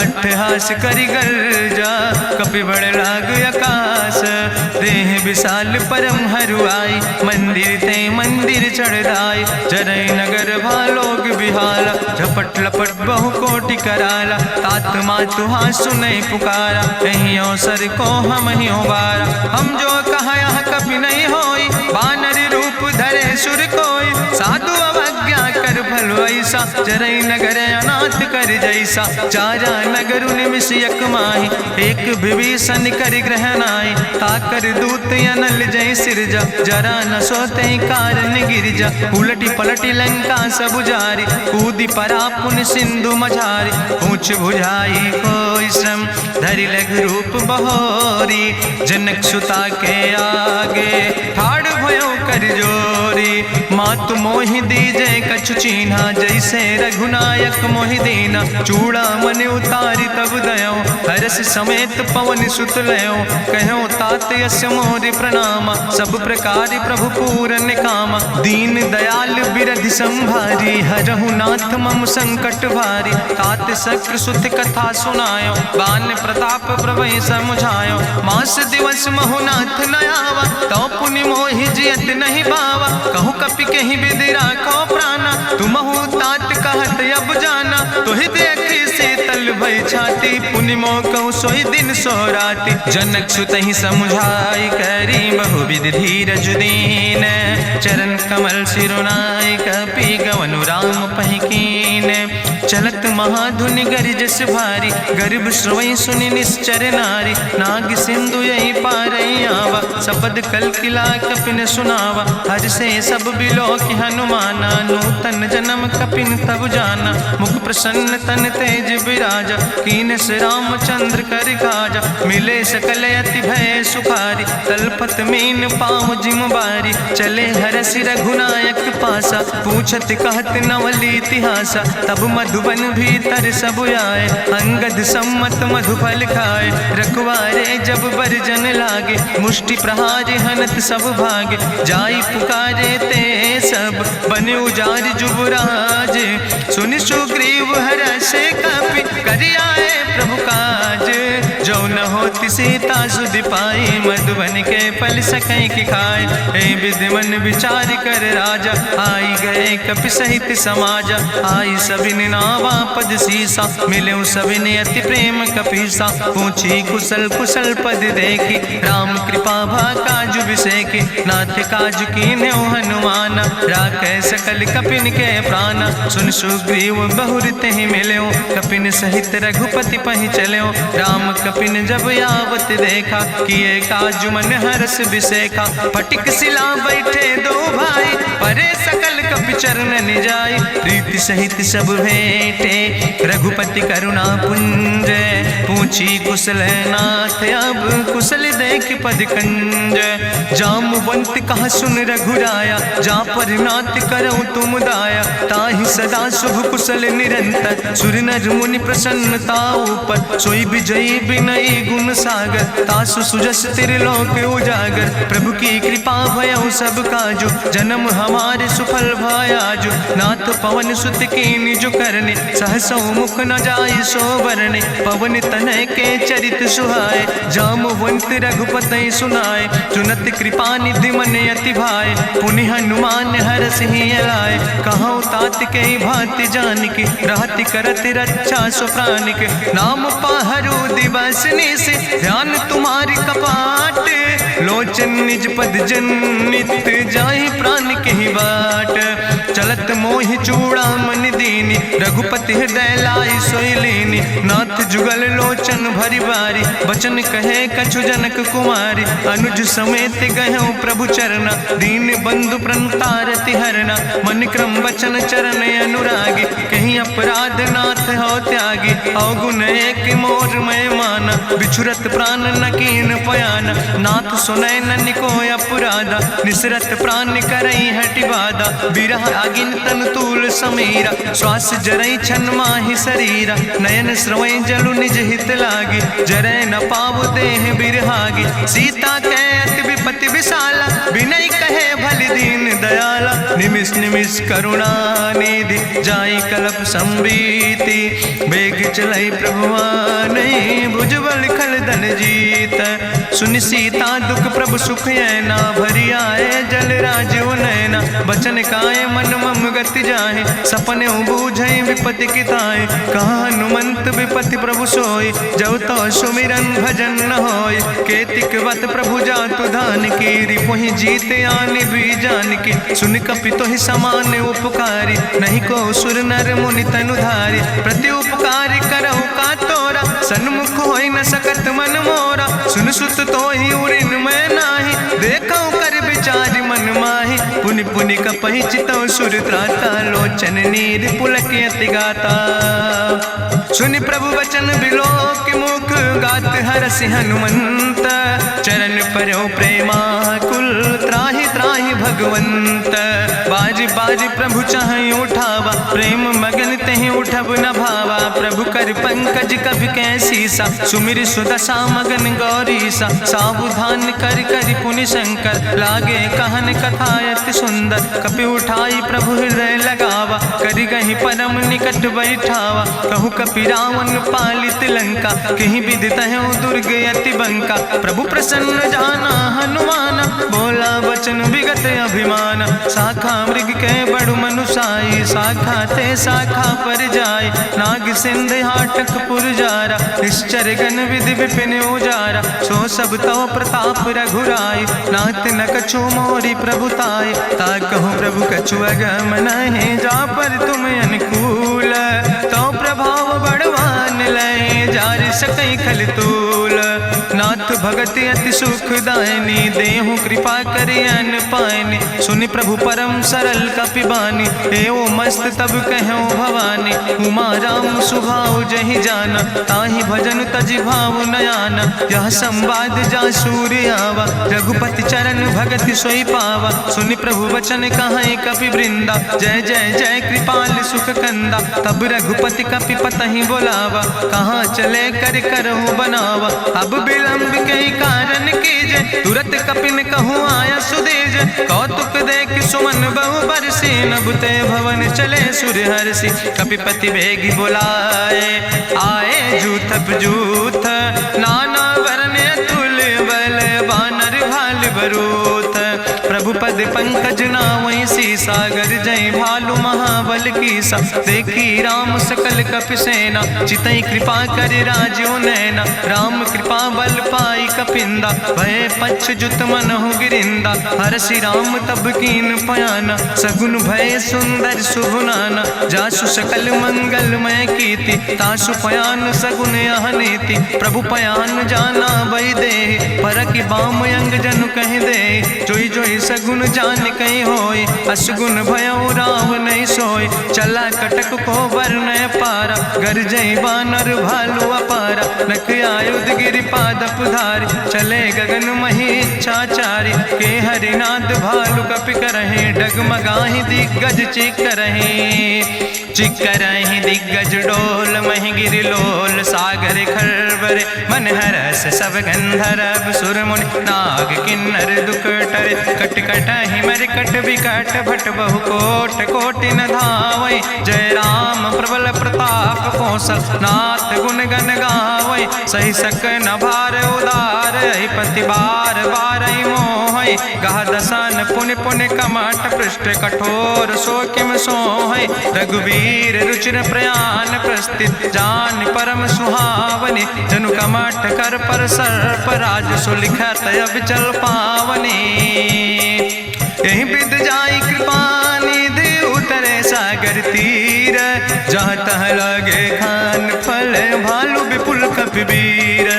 अट्ठहास करि गर्जा, कपि बड़ लाग आकाश। देह विशाल परम हरुआई, मंदिर ते मंदिर चढ़ाई। जरई नगर भालोग बिहाला, झपट लपट बहु कोटि कराला। तात मातु हाँ सुनई पुकारा, कहीं अवसर को हम ही उबारा। हम जो कहा यहाँ कभी नहीं होई, बानर रूप धरे सुर कोई। साधु अवज्ञा कर भल ऐसा, जरई नगर अनाथ कर जैसा। चारा नगर निमिष यक माही, एक विभीषण कर ग्रह नाई। ताकर दूत अनल जय सिरजा, जरा न सोते कारण गिरजा। उलटी पलटी लंका सब जारी, कूदी परा पुन सिंधु मझारी। पूछ बुझाई कोई श्रम, धरि लघु रूप बहोरी। जनक सुता के आगे, ठाड़ भयो कर जोरी। मातु मोहि दीजे कछु चीन्हा, जैसे रघुनायक मोहि दीना। चूड़ा मन उतारी तब दयो, हरस समेत पवन सुत लयो। कहो तात यस मोरि प्रणामा, सब प्रकार प्रभु पूरन कामा। दीन दयाल बिरधि संभारी, हरहु नाथ मम संकट भारी। तात शक्र सुत कथा सुनायो, बान प्रताप प्रभु समुझायो। मास दिवस महु नाथ न आवा, तो पुनि मोहि जियत नहीं बावा। कहु कपि कहीं विधि राखो प्राणा, तुमहु तात कहत अब जाना। तुहि देखी शीतल भई छाती, पुनि मोह कहु सोई दिन सो राति। जनक सुतहि समुझाई, करी बहु विधि धीरज दीन। चरण कमल सिरुनाई, कपि गवनु राम पहि कीन। चलत महाधुनि गरिजस भारी, गर्भ श्रोई सुनि निश्चर नारी। नाग सिंधु यही पारई आवा, सबद कल किला कपिन सुनावा। हर से सब बिलो कि हनुमाना, नूतन जन्म कपिन तब जाना। मुख प्रसन्न तन तेज विराजा, कीनस रामचंद्र कर काजा। मिले सकल अति भय सुखारी, तलपत मीन पाँव जिम बारी। चले हरस रघुनायक पासा, पूछत कहत नवल इतिहासा। तब मधुबन भीतर सब आए, अंगद सम्मत मधुफल खाए। रखवारे जब बरजन लागे, मुष्टि प्रहारे हनत सब भागे। जाई पुकारे ते सब, बने उजार जुबराज। सुनि सुग्रीव हर्षे कपि, करि आए प्रभु काज। जो न होति सीता सुध पाई, मधुबन के फल सकै की खाए। हे विधि मन विचार कर राजा, आई गए कपि सहित समाजा। आई सबिन नावा पद सीसा, मिले सबिन अति प्रेम कपीसा। पूछी कुशल कुशल पद देखी, राम कृपा भा काजु विसेखी। नाथ काजु कीन्हे हनुमान, राखै सकल कपिन के प्राण। सुन सुग्रीव बहुर तेहि मिल्यो, कपिन सहित रघुपति पहि चल्यो। राम कपिन जब आवत देखा, किए काजु मन हरस विसेखा। फटिक सिला बैठे दो भाई, परे सकल कपि चरण जाय। प्रीति सहित सब भेंटे, रघुपति करुणा पुंज। पूछी कुशल नाथ अब, कुशल देख पद कंज। जामवंत कहा सुन रघुराया, जा पर नाथ करऊं तुम दाया। ताहि सदा शुभ कुशल निरंतर, सुर नर मुनि प्रसन्नता ऊपर। सोई विजयी विनयी गुण सागर, तासु सुजस त्रिलोक उजागर। प्रभु की कृपा भयउ सब काजु, जन्म हमारे सुफल भयाजु। नाथ पवन सुत कीन्हि जो करने, सहसौ मुख न जाय सो बरने। पवन तनय के चरित सुहाए, जामवंत रघुपति सुनाए। चुनत कृपा निधि मन अति भाए, पुनि हनुमान हरषि लाए। कहौं तात के भांति जानकी, रहति करत रक्षा सो प्राणिक। नाम पाहरु दिवस निश, ध्यान तुम्हारी कपाट। लोचन निज पद जनित, जाहि प्राण के ही बाट। चलत मोहि चूड़ामणि दीनी, रघुपति हृदय लाई सोई लीनी। नाथ जुगल लोचन भरि बारी, बचन कहे कछु जनक कुमारी। अनुज समेत गहऊँ प्रभु चरना, दीन बंधु प्रणतारति हरना। मन क्रम वचन चरण अनुरागी, कहीं अपराध नाथ हो त्यागी। अवगुण एक मोर मैं माना, बिछुरत प्राण न कीन पयाना। नाथ सुनय ननि को अपराधा, निसरत प्राण करई हटि बाधा। बिरह अगिन तन तूल समीरा, श्वास जरई छन माहि शरीरा। नयन श्रवई जलु निज हित लागी, जरय न पाव देह बिरहागी। सीता कै अति विपति विशाला, विनय कहे भलि दीन दयाला। निमिष निमिष करुणा निधि, जाई कलप संबीति। बेग चलई प्रभुआनई, भुजबल खल धन जीत। सुनि सीता दुख प्रभु सुख ऐना, भरि आए जल राज नैना। बचन काय मन मम गति जाहे, सपने बूझई विपति किताए। कहा हनुमंत विपति प्रभु सोई, जब तो सुमिरन भजन न होय। केतिक वत प्रभु जातु धान की, रिपुहि जीत आने भी जान की। सुन कपि तोहि समान उपकारी, नहीं को सुर नर मुनि तनु धारी। प्रति उपकारी करहु का तोरा, सन्मुख होई न सकत मन मोरा। सुन सुत तोहि उरिन मैं नाही, देखऊं कर विचार मन माही। पुनि पुनि कपहि चितौ सुर त्राता, लोचन नीर पुलक अति गाता। सुनि प्रभु वचन बिलोक मुख, गात हरषि हनुमंत। चरण परौ प्रेमाकुल, त्राहि त्राहि भगवंत। बाज बाज प्रभु चाहि उठावा, प्रेम मगन तेहि उठब न भावा। प्रभु कर पंकज कभि कैसीसा, सुमिर सुदशा मगन गौरीसा। सावधान कर करि पुनि शंकर, लागे कहन कथा अति सुंदर। कपि उठाई प्रभु हृदय लगावा, करि गहि परम निकट बैठावा। कहु कपि रावण पालित लंका, कहि विधि तहु दुर्ग अति बंका। प्रभु प्रसन्न जाना हनुमाना, बोला वचन विगत अभिमान। शाखा मृग के बड़ु मनुसाई, शाखा ते शाखा पर जाय। नाग सिंध हाटक पुरजारा, निश्चर गण विधि विपिन उजारा। सो सब तव प्रताप रघुराई, नाथ न कछु मोरी प्रभुताई। ताकहु प्रभु कछु अगम नहीं, जा पर तुम अनुकूल। तो प्रभाव बड़वान लय, जार सकई खल तूल। नाथ भगति अति सुखदायनी, देहु कृपा करि अन पायनी। सुनि प्रभु परम सरल कपिबानी, एवं मस्त तब कहूँ भवानी। उमा राम सुभाव जहि जाना, ताहि भजन तजि भाव नयाना। यह संवाद जा सूर्य आवा, रघुपति चरण भगति सोई पावा। सुनि प्रभु वचन कहाई कपि वृंदा, जय जय जय कृपाल सुख कंदा। तब रघुपति कपि पतहि बोलावा, कहाँ चले कर करहु बनावा। अब विलंब के कारण कीजे, तुरत कपिन कहूँ आया सुदेज। कौतुक देख सुमन बहु बरसी, नभते भवन चले सूर्य हर्षि। कपिपति बेगी बुलाए, आए जूथ जूथ नाना वरने बरूथ। प्रभु पद पंकज नावै सागर जय भालु महाबल कीसा। देखी राम सकल कपि सेना चितई कृपा कर राजो नैना। राम कृपा बल पाई कपिंदा भय पच्छ जुत मनहु गिरिंदा। हरसि राम तब कीन पयाना सगुन भय सुंदर शुभ नाना। जासु सकल मंगलमय कीर्ति तासु पयान सगुन यह नीति। प्रभु पयान जाना बई दे परकि बाम अंग जनु कह दे। जोई जोई सगुन जान कहीं होय असगुन भयो राव नहीं सोय। चला कटक को वर्ण पारा गरजई बानर भालू अपारा। नख आयुध गिरि पादप धारी चले गगन मही इच्छाचारी। के हरिनाद भालु कपि करहि डगमगाहि दिग्गज चिकरहि। चिकरहि दिग्गज डोल महि गिरि लोल। सागर खरबर मन हरस सब गंधर्व सुर मुनि नाग किन्नर दुख टरे। कट कटहि मरकट विकट भट बहु कोट कोटि न धावै। जय राम प्रबल प्रताप कौशल नाथ गुण गण गावै। सही सक न भार उदार पति बार बार मोहै। गह दसन पुनि पुनि कमठ पृष्ठ कठोर सो किम सोहै। रघुवीर रुचिर प्रयाण प्रस्थित जान परम सुहावनी। जनु कमठ कर पर सर्प राज सुलिखत अब चल पावनी। यही विद जाई कृपा निधि उतरे सागर तीर। जहाँ तह लगे खान फल भालू विपुल कपिवीर।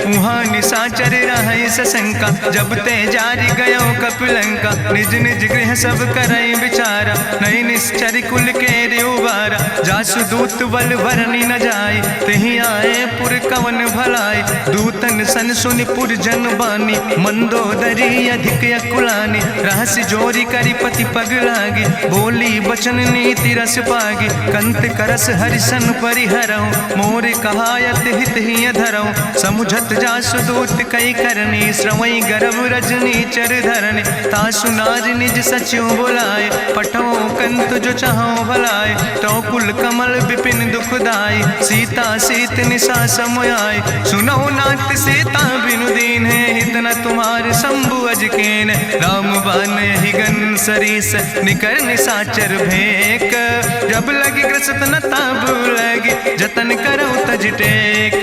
उहाँ निशाचर रहै सशंका जब ते जारी गयो कपिलंका। निज निज गृह सब करई विचारा नहीं निश्चर कुल के रेउबारा। जासु दूत बल भरनी न जाय तेहि आए पुर कवन भलाई। दूतन सन सुनि पुर जन बानी मंदोदरी अधिक अकुलानी। रहस्य जोरी करी पति पग लागी बोली बचन नीति रस पागी। कंत करस हरिसन परिहरऊँ मोर कहायत हित ही धरऊँ। समुझत जासु दूत कई करनी श्रवई गर्भ रजनी चर धरनी। तासु नाज निज सचिव बुलाए पठो कंत जो चाहो भलाए। तो कुल कमल विपिन दुखदाई सीता सीत निशा समयाय। सुनो नाथ सीता बिनु दीन है हित न तुम्हार शंभु अजकेन। राम बान ही गन सरीस निकर निशाचर भेक। जब लगी ग्रसत न तब लगी जतन करो तज टेक।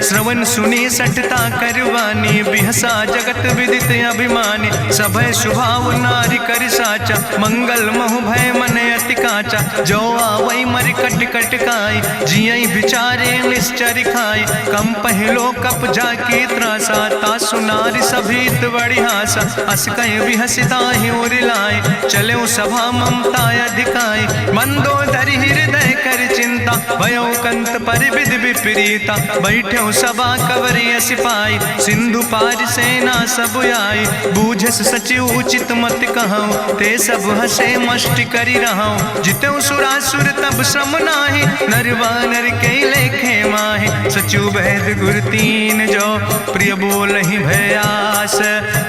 श्रवण सुनी सटता करवानी बिहसा जगत विदित अभिमानी। सभय स्वभाव नारी कर साचा मंगल महु भय मन अति काचा। जो आवै मर कट कट काई जियई बिचारे निश्चर खाई। कम पहलो कप जाकी त्रासा तासु नारी सभीत बड़ी हासा। अस कहीं बिहसिता ही उरिलाए चले सभा ममता अधिकाई। मंदोदरी हृदय कर चिंता भयो कंत पर विधि विपरीता। बैठो सभा कवरिय सिपाही सिंधु पार सेना सब आई। बूझस सचिव उचित मत कहूँ ते सब हसे मष्टि करी रहूँ। जितऊ सुरासुर तब श्रम नाही नर वानर के लेखे माहे। सचिव वैद गुर तीन जो प्रिय बोल ही भयास।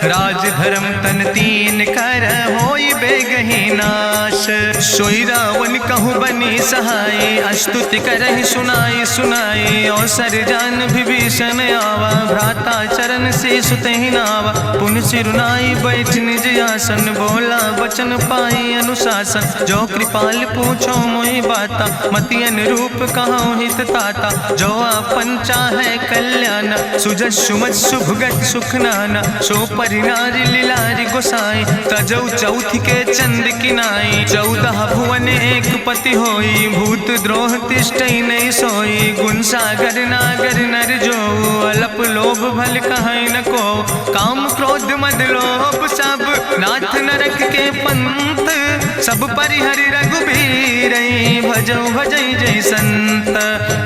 राज धर्म तन तीन कर होई बेगही नाश। सोई रावण कहूँ बनी सहाय अस्तुति करहि सुनाई सुनाई। अवसर जान विभीषण आवा भ्राता चरण से सुतहि नावा। पुन सिरुनाई बैठ निज आसन बोला वचन पाई अनुशासन। जो कृपाल पूछो मोहि बाता मति अनुरूप कहूँ हित ताता। जो आपन चाहे कल्याण सुजस सुमत सुभगत सुख नाना। सो परिनारी लीलारी गोसाई तजौ चौथ के चंद किनाई। 14 भुवन एक पति होई भूत द्रोह तिष्ठई नहीं सोई। गुण सागर नागर नर जो अलप लोभ भल कहीं न को। काम क्रोध मद लोभ सब नाथ नरक के पंथ। सब परिहरि रघुबीर भजौ भजै जय संत।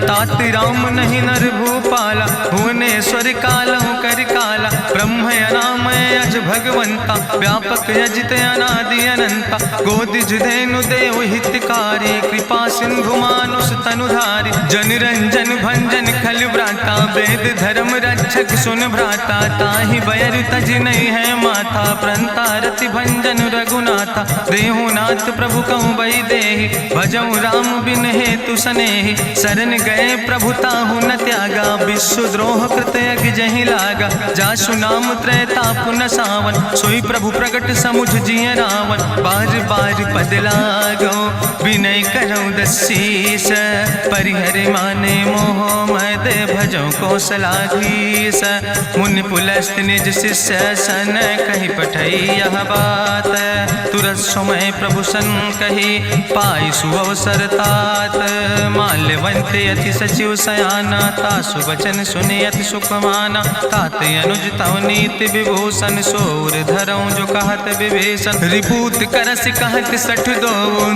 तात राम नहीं नर भूपाला भुवनेश्वर कालहु कर काला। ब्रह्म अनामय अज भगवंता व्यापक अजित अनादि अनंता। गोदिज धेनु देव हितकारी कृपा सिंधु मानुष तनुधारी। जन रंजन भंजन खल व्राता वेद धर्म रक्षक सुन भ्राता। ताहि बैर तज नहीं है माथा प्रंता रति भंजन रघुनाथा। देहु नाथ प्रभु कहूँ बई देहि भजऊ राम बिन हेतु सनेहि। शरण गए प्रभु ताहु न त्यागा विश्व द्रोह कृत अग जहि लागा। जासु नाम त्रैता पुन सा पावन, सोई प्रभु प्रगट समुझ जिय रावण। बार बार पद लागो विनय करौ दसीस, परिहर माने मोह मद भजो कौशलाधीश। मुनि पुलस्त निज शिष्य सन, कहि पठई यह बात। तुरत समय प्रभु सन कही, पाई सुअवसर तात। माल्यवंत अति सचिव सयाना, तासु वचन सुनि अति सुख माना। तात अनुज तव नीति विभूषण, सोर धरौ जो कहत विभीषण। रिपूत करस कहत सठ दो,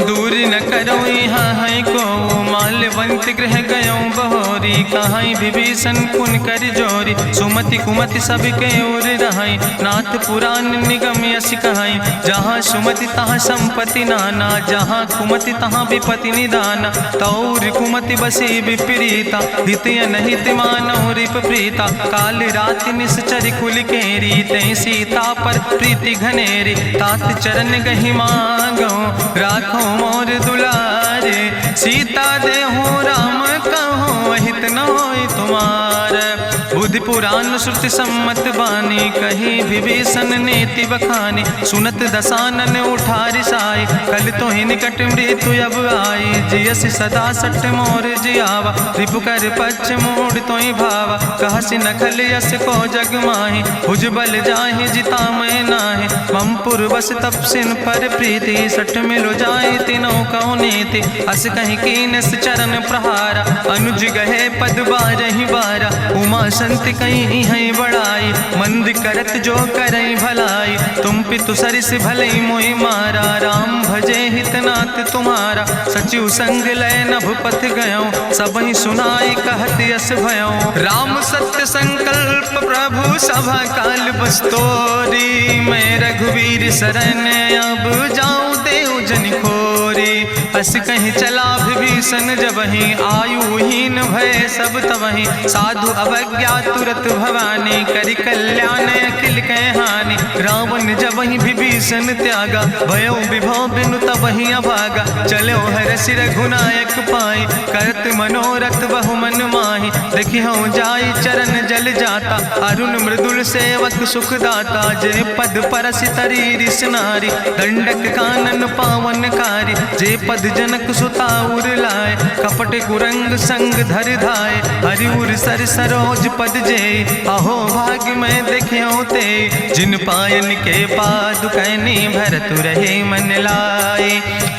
दूर न करो यहाँ है को। माल्यवंत गृह गयो बहोरी, कहाई विभीषण पुन कर जोरी। सुमति कुमति सबके ओर रहाई, नाथ पुराण निगम यश कहाई। जहाँ सुमति तहाँ संपत्ति नाना, जहाँ कुमति तहाँ विपत्ति निदाना। तौर कुमति बसी विपरीता, हित अनहित मानव रिप प्रीता। काल रात निश्चर कुल केरी, तै सीता पर प्रीति घनेरी। तात चरण गहि मांगो, राखो मोर दुलारे। सीता देहो राम कहो, अहित न होय तुम्हार। बुद्धि पुराण श्रुति सम्मत बानी, कही विभीषण नीति बखानी। सुनत दसानन उठारि साई, कल तो ही निकट मृत्यु अब आई। जियस सदा सट मोर जियावा, रिपु कर पक्ष मोड़ तो ही भावा। कहसि नखल यस को जग माहि, भुज बल जाहि जिता मैं नाहि। मम पुरबस तपसिन पर प्रीति, सठ मिलो जाहि तिनौ कौ नीति। अस कहि कीनस चरण प्रहारा, अनुज गहे पद बारहि बारा। उमा संति कहीं है बड़ाई, मंद करत जो करई भलाई। तुम पितु सरिस भलई मोहि मारा, राम भजे हितनाथ तुम्हारा। सचिव संग लय नभ पथ गयो, सबहि सुनाई कहत यस भयो। राम सत्य संकल्प प्रभु सभा काल बस्तोरी। मैं रघुवीर शरण अब जाऊं देव जन खोरी। अस कहीं चला विभीषण जबहि, आयुहीन भय सब तबहि। साधु अवज्ञा तुरत भवानी, करि कल्याण अखिल कै हानि। रावण जबहि विभीषण त्यागा, भयो विभव बिनु तबहि अभागा। चलो हरषि रघुनायक पाई, करत मनोरथ बहु मन माहि। देखियो जाई चरण जल जाता, अरुण मृदुल सेवक सुख दाता। जे पद परसि तरी रिस नारी, दंडक कानन पावन कारी। जे पद जनक सुता उर लाए, कपट कुरंग संग धर धाय। हरिउर सर सरोज पद जे, अहो भाग्य मैं देखियो ते। जिन पायन के पादुकैनी, भरत रहे मन लाए।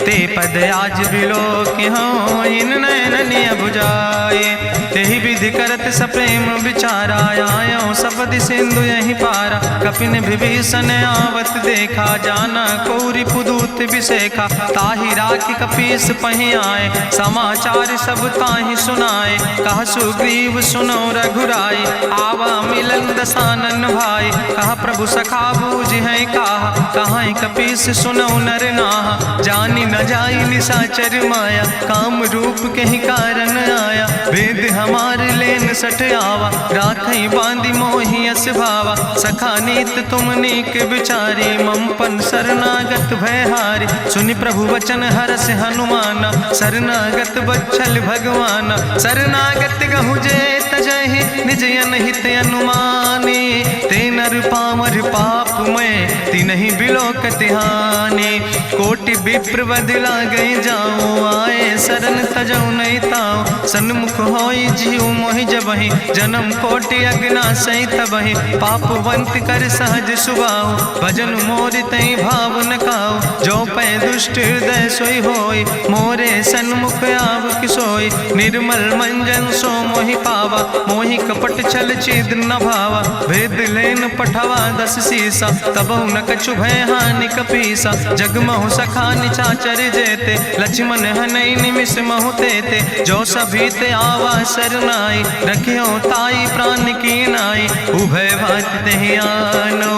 ते पद आज बिलोक हो, इन नयन बुझाए। तेहि विधि करत सप्रेम विचारा, आयो सपदि सिंधु यही पारा। कपिन विभीषण आवत देखा, जाना कौरि पुदूत विसेखा। ताहि राखि कपीस पहि आए, समाचार सब ताहि सुनाए। कहा सुग्रीव सुनो रघुराई, आवा मिलन दसानन भाई। कहा प्रभु सखा बूझ है कहा, कहाँ कपीस सुनो नर नाहा। जानी न जाई निशाचर माया, काम रूप के ही कारण आया। वेद हमार लेन सठ आवा, राखई बांधी मोहि यस भावा। सखा नीत तुम नीक विचारी, मम पन शरणागत भयहारी। सुनि प्रभु वचन हरस हनुमाना, शरणागत बच्छल भगवाना। शरणागत गहु जे तजहि, निज अनहित अनुमानी। ते नर पामर पाप में, तिनहि बिलोकति हानि। कोटि विप्र बदला गई जाऊं, आए शरण तजौ नहीं ताऊं। सन्मुख होई जीव मोहि जबहि, जन्म कोटि अग्ना सही तबहि। पापवंत कर सहज सुभाऊ, भजन मोर तई भाव न काऊ। जो पै दुष्ट हृदय सोई होई, मोरे सन्मुख आव किसोई। निर्मल मंजन सो मोहि पावा, मोहि कपट छल छिद्र न भावा। भेद लेन पठवा दस सीसा, तबहु न कछु भय हानि कपीसा। जगमहु सखा निचाचर जेते, लक्ष्मण हनई निमिष महु तेते। जो सभी ते आवा सरनाई, रखियो ताई प्राण की नाई। उभय भात तेहि आनो,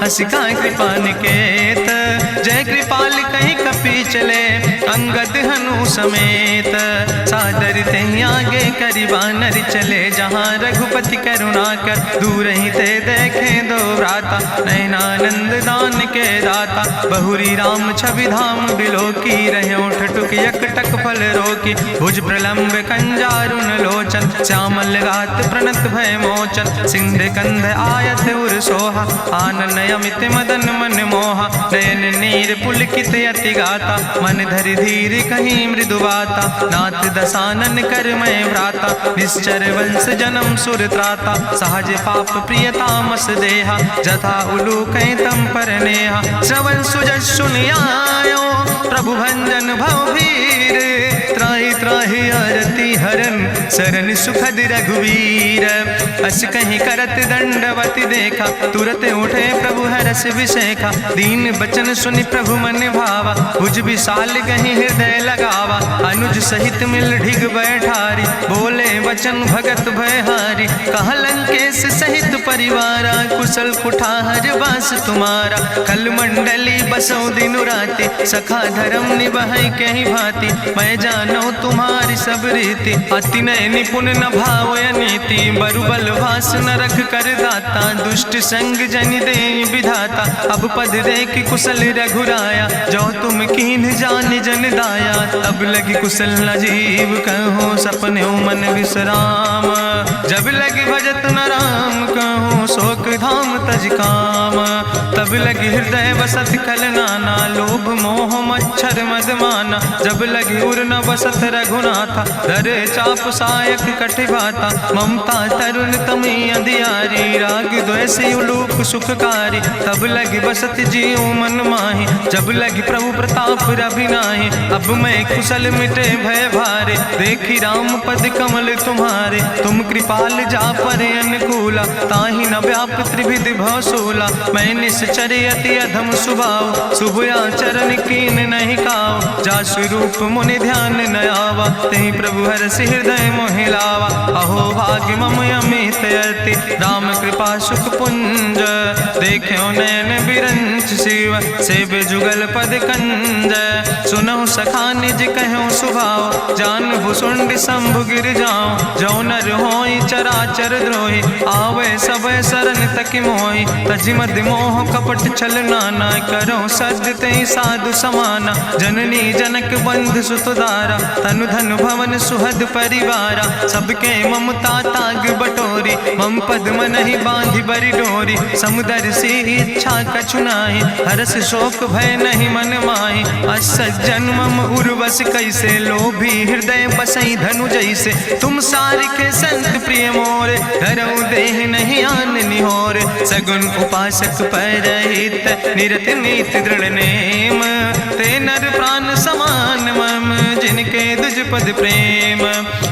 हसिका कृपा निकेत। जय कृपाल कहीं कपी चले, अंगद हनु समेत। सादर ते आगे करी बानर चले जहाँ रघुपति करुणा कर। दूर ही ते देखे दो भ्राता नयनानंद दान के दाता। बहुरी राम छवि धाम बिलोकी रहे ठटुक यकटक फल रोकी। भुज प्रलंब कंजारुन लोचन श्यामल गात प्रणत भय मोचन। सिंध कंध आयत उर सोहा आनन अमित मदन मन मोहा। नयन नीर पुलकित अति गाता मन धरि धीर कहीं मृदु बाता। नाथ दसानन कर मैं भ्राता निश्चर वंश जन्म सुर त्राता। सहज पाप प्रिय तामस देहा जथा उलूक तम पर नेहा। श्रवण सुजस सुनियायो प्रभु भंजन भव भीर। त्राहि त्राहि आरती हरन शरण सुखद रघुवीर। अस कहीं करत दंडवती देखा तुरत उठे प्रभु हरस विशेखा। दीन बचन सुनि प्रभु मन भावा भुज विशाल कहीं हृदय लगावा। अनुज सहित मिल ढिग बैठारी बोले वचन भगत भयहारी। कहा लंकेश सहित परिवारा कुशल कुठार वास तुम्हारा। कल मंडली बसो दिनु राति सखा धर्म निभाई कहीं भांति। मैं जानो तुम्हारी सब रीति अति नय निपुण न भाव नीति। बरुबल भास न रख कर दाता दुष्ट संग जन दे विधाता। अब पद देख कुशल रघुराया जो तुम कीन जान जन दाया। तब लगी कुशल न जीव कहो सपने मन विश्राम। जब लगी भजत न राम कहो शोक धाम तज काम। तब लगी हृदय बसत कल नाना लोभ मोह मच्छर मदमाना। जब लगी उर न बसत रघुनाथा धरे चाप सायक कटिभाता। ममता तरुण तमी अंधियारी राग द्वेष उलूक सुखकारी। तब लगी बसत जीव मन माही जब लगी प्रभु प्रताप रवि नाही। अब मैं कुशल मिटे भय भारे देखी राम पद कमल तुम्हारे। तुम कृपाल जा पर अनुकूला ताहि न व्याप त्रिविध भवसूला। मैं निश्चर अति अधम सुभाव शुभ आचरण कीन नहीं काव। जा स्वरूप मुनि ध्यान न आवा तेहि प्रभु हरसि हृदय मोहि लावा। अहो भाग्य मम अमित अति राम कृपा सुख पुंज। देखो नयन बिरंच शिव सेव जुगल पद कंज। सुनहु सखा निज कहूँ सुभाव जान भुसुंड शंभु गिर जाऊं। जो नर होई चराचर द्रोही आवे सब शरण तक मोहि। तज मद मोह कपट छल नाना करो सद तेहि साधु समाना। जननी जनक बंधु सुतदारा तनु धन भवन सुहद परिवारा। सबके ममता ताग बटोरी मम पद मन ही बांधि बरी डोरी। समुदर सी इच्छा कछु नाही हरस शोक भय नहीं मन माही। असज्जन मम उर्वश कैसे लोभी हृदय बसई धनु जैसे। तुम सारिके संत प्रिय मोरे धरऊ देह नहीं आन निहोर। सगुन उपासक परहित निरत नीत दृढ़ नेम। ते नर प्राण समान मम जिनके दुज पद प्रेम।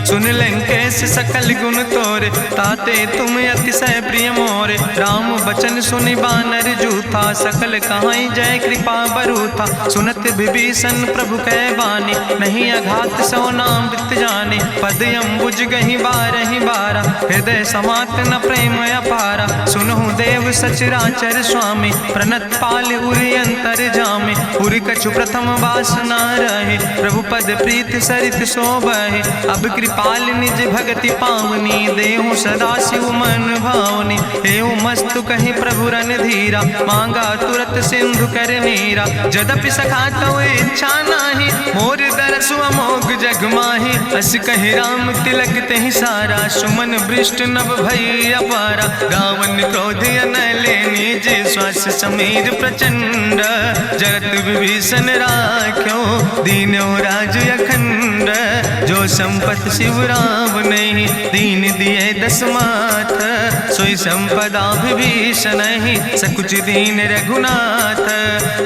सुन लंकेश सकल गुण तोरे ताते तुम अतिशय प्रिय मोरे। राम बचन सुनि बानर जूथा सकल कहाई जय कृपा बरूथा। सुनत विभीषण प्रभु कै बानी नहीं अघात सो नाम वित जानी। पद अम्बुज गहि बारहि बारा हृदय समात न प्रेम अपारा। सुनहु देव सचराचर स्वामी प्रणत पाल उरि अंतर जामी। उरि कछु प्रथम वासना रहे प्रभु पद प्रीत सरित शोभहि। अब कृपाल निज भगति पावनी देहु सदा शिव मन भावनी। एवं मस्तु कहि प्रभु रन धीरा मांगा तुरत सिंधु कर नीरा। जदपि सखा तो इच्छा नाही मोर दरसु अमोघ जग माही। अस कहि राम तिलक तेहि सारा सुमन वृष्ट नभ भई अपारा। गावन क्रोध अनले निज श्वास समीर प्रचंड। जगत विभीषण राख्यो दीनो राज अखंड। जो संपत शिव राम नहीं दीन दिए दस माथ। सोई संपदा विभीषण नहीं सकुच दीन रघुनाथ।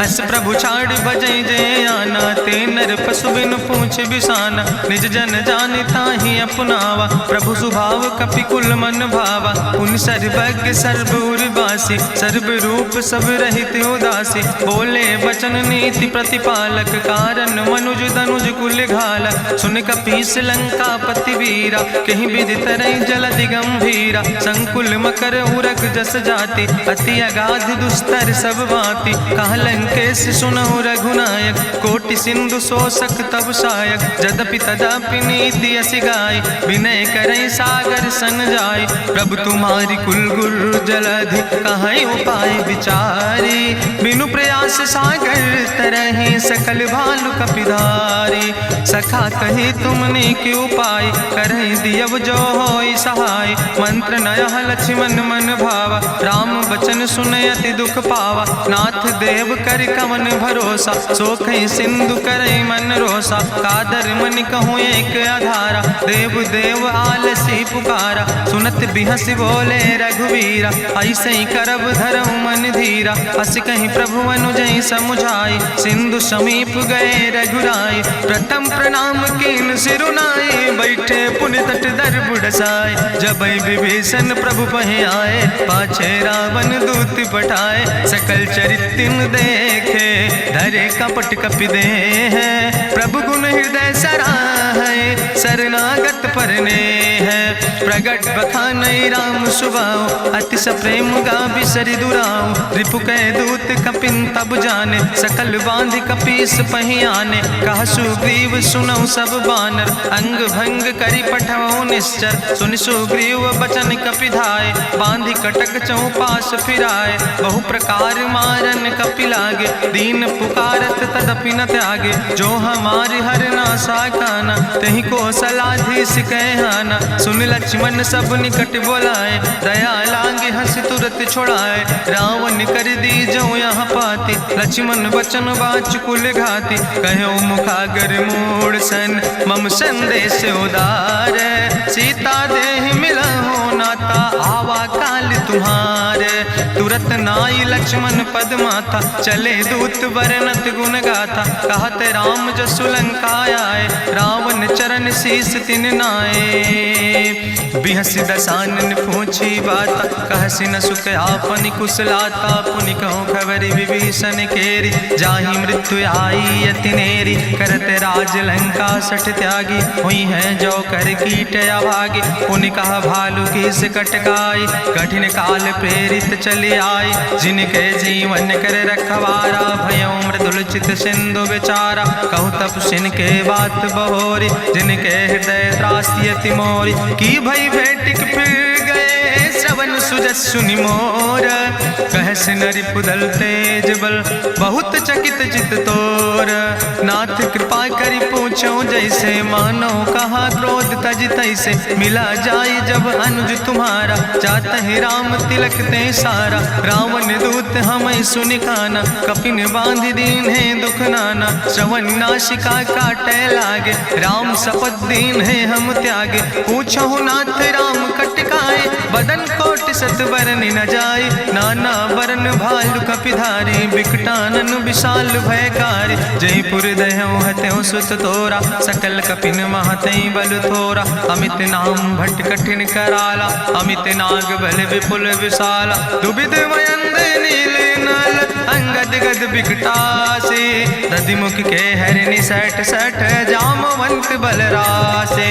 अस प्रभु छाड़ भजई जय आना ते नर पशु बिन पूछ बिसाना। निज जन जानि ताहि अपनावा प्रभु स्वभाव कपि कुल मन भावा। उन सर्वज्ञ सर्व उर्वासी सर्व रूप सब रहित उदासी। बोले वचन नीति प्रतिपालक कारण मनुज धनुज कुल घाला। सुन कपीस लंका पति वीरा कहीं विधि तरई जलधि गंभीरा। संकुल मकर उरग जस जाति अति अगाध दुस्तर सब भांति। कहा लंकेश सुनहु रघुनायक कोटि सिंधु सिंधु शोषक तब सायक, जदपि तदपि नीति अस गाय, विनय करई सागर सन जाय। प्रभु तुम्हारी कुल गुरु जलधि, कहीं उपाय विचारी, बिनु प्रयास सागर तरहि, सकल भालु कपिधारी। सखा कही तुमने के उपाय, करहि दियव जो होई सहाय। मंत्र नयह लक्ष्मण मन भावा, राम बचन सुनय अति दुख पावा। नाथ देव कर कवन भरोसा, सोखई सिंधु करई मन रोसा। कादर मन कहूँ एक आधारा, देव देव आलसी पुकारा। सुनत बिहस बोले रघुवीरा, ऐसे ही करब धरऊ मन धीरा। अस कहीं प्रभु अनुजय समुझाई, सिंधु समीप गए रघुराई। प्रथम प्रणाम कीन सिरुनाई, बैठे पुनि तट दर बुढ़साए। जब विभीषण प्रभु पहे आए, पाछे रावण दूत पठाए। सकल चरित्र देखे, धरे कपट कपि दे है। प्रभु गुण हृदय सराहै, शरणागत परने है। प्रगट बखानई राम सुभाऊ, अति सप्रेम गा बिसरि दुराऊ। रिपु कह दूत कपिन तब जाने, सकल बांध कपीस पहि आने। कहा सुग्रीव सुनऊ सब बानर, अंग भंग करि पठऊ निश्चर। सुनि सुग्रीव बचन कपिधाय, बांधि कटक चौपास फिराए। बहु प्रकार मारन कपि लागे, दीन पुकारत तदपि न त्यागे। जो हमारे हर नासा खाना, तहि को सलाधीस कहना। सुन लक्ष्मण सब निकट बोलाए, दया लागे हंस तुरत छोड़ाए। रावण कर दी जो यहाँ पाती, लक्ष्मण बचन बाच कुल घाती। कहो मुखागर मूड़ सन, मम संदेश उदार। सीता देह मिला हो नाता, आवा काल तुम्हारे। तुरत नाई लक्ष्मण पद माथा, चले दूत वर्णत गुण गाथा। कहत राम जसु लंका आए, रावण चरण शीस तिन नाए। बिहस दसानन पूछी बाता, कहसि न सुख आपन कुशलाता। पुनि कहूँ खबरि विभीषण केरी, जाहि मृत्यु आई अति नेरी। करत राज लंका सठ त्यागी, हुई है जो कर कीट अभागी। पुनि कहा भालू किस कटकाई, कठिन काल प्रेरित चले आई। जिनके जीवन कर रखवारा, भयों मृदुल चित सिंधु बेचारा। कहु तप सिन के बात बहोरी, जिनके हृदय त्रासी अति मोरी। की भई भेटिक फिर गए, श्रवण सुजस सुनि मोर। कहस नरि पुदल तेज बल, बहुत चकित चित तोर। नाथ कृपा करि पूछो जैसे, मानो कहा क्रोध तज तैसे। मिला जाय जब अनुज तुम्हारा, जात ही राम तिलक ते सारा। रावण दूत हमें सुनि काना, कपिन बांध दीन है दुख नाना। श्रवण नासिका काटे लागे, राम शपथ दीन है हम त्यागे। पूछो नाथ राम कटकाए, बदन कोट सत बरन न जाए। नाना बरन भालु कपिधारी, बिकटानन विशाल भयकारी। जयपुर दह्यों हत्यों सुत तोरा, सकल कपिन महतई बल थोरा। अमित नाम भट्ट कठिन कराला, अमित नाग बल विपुल विशाला। दुबिध मयंद नील नल, अंगद गद बिकटासे। दधिमुख के हरिणि सठ सठ, जामवंत बलरासे।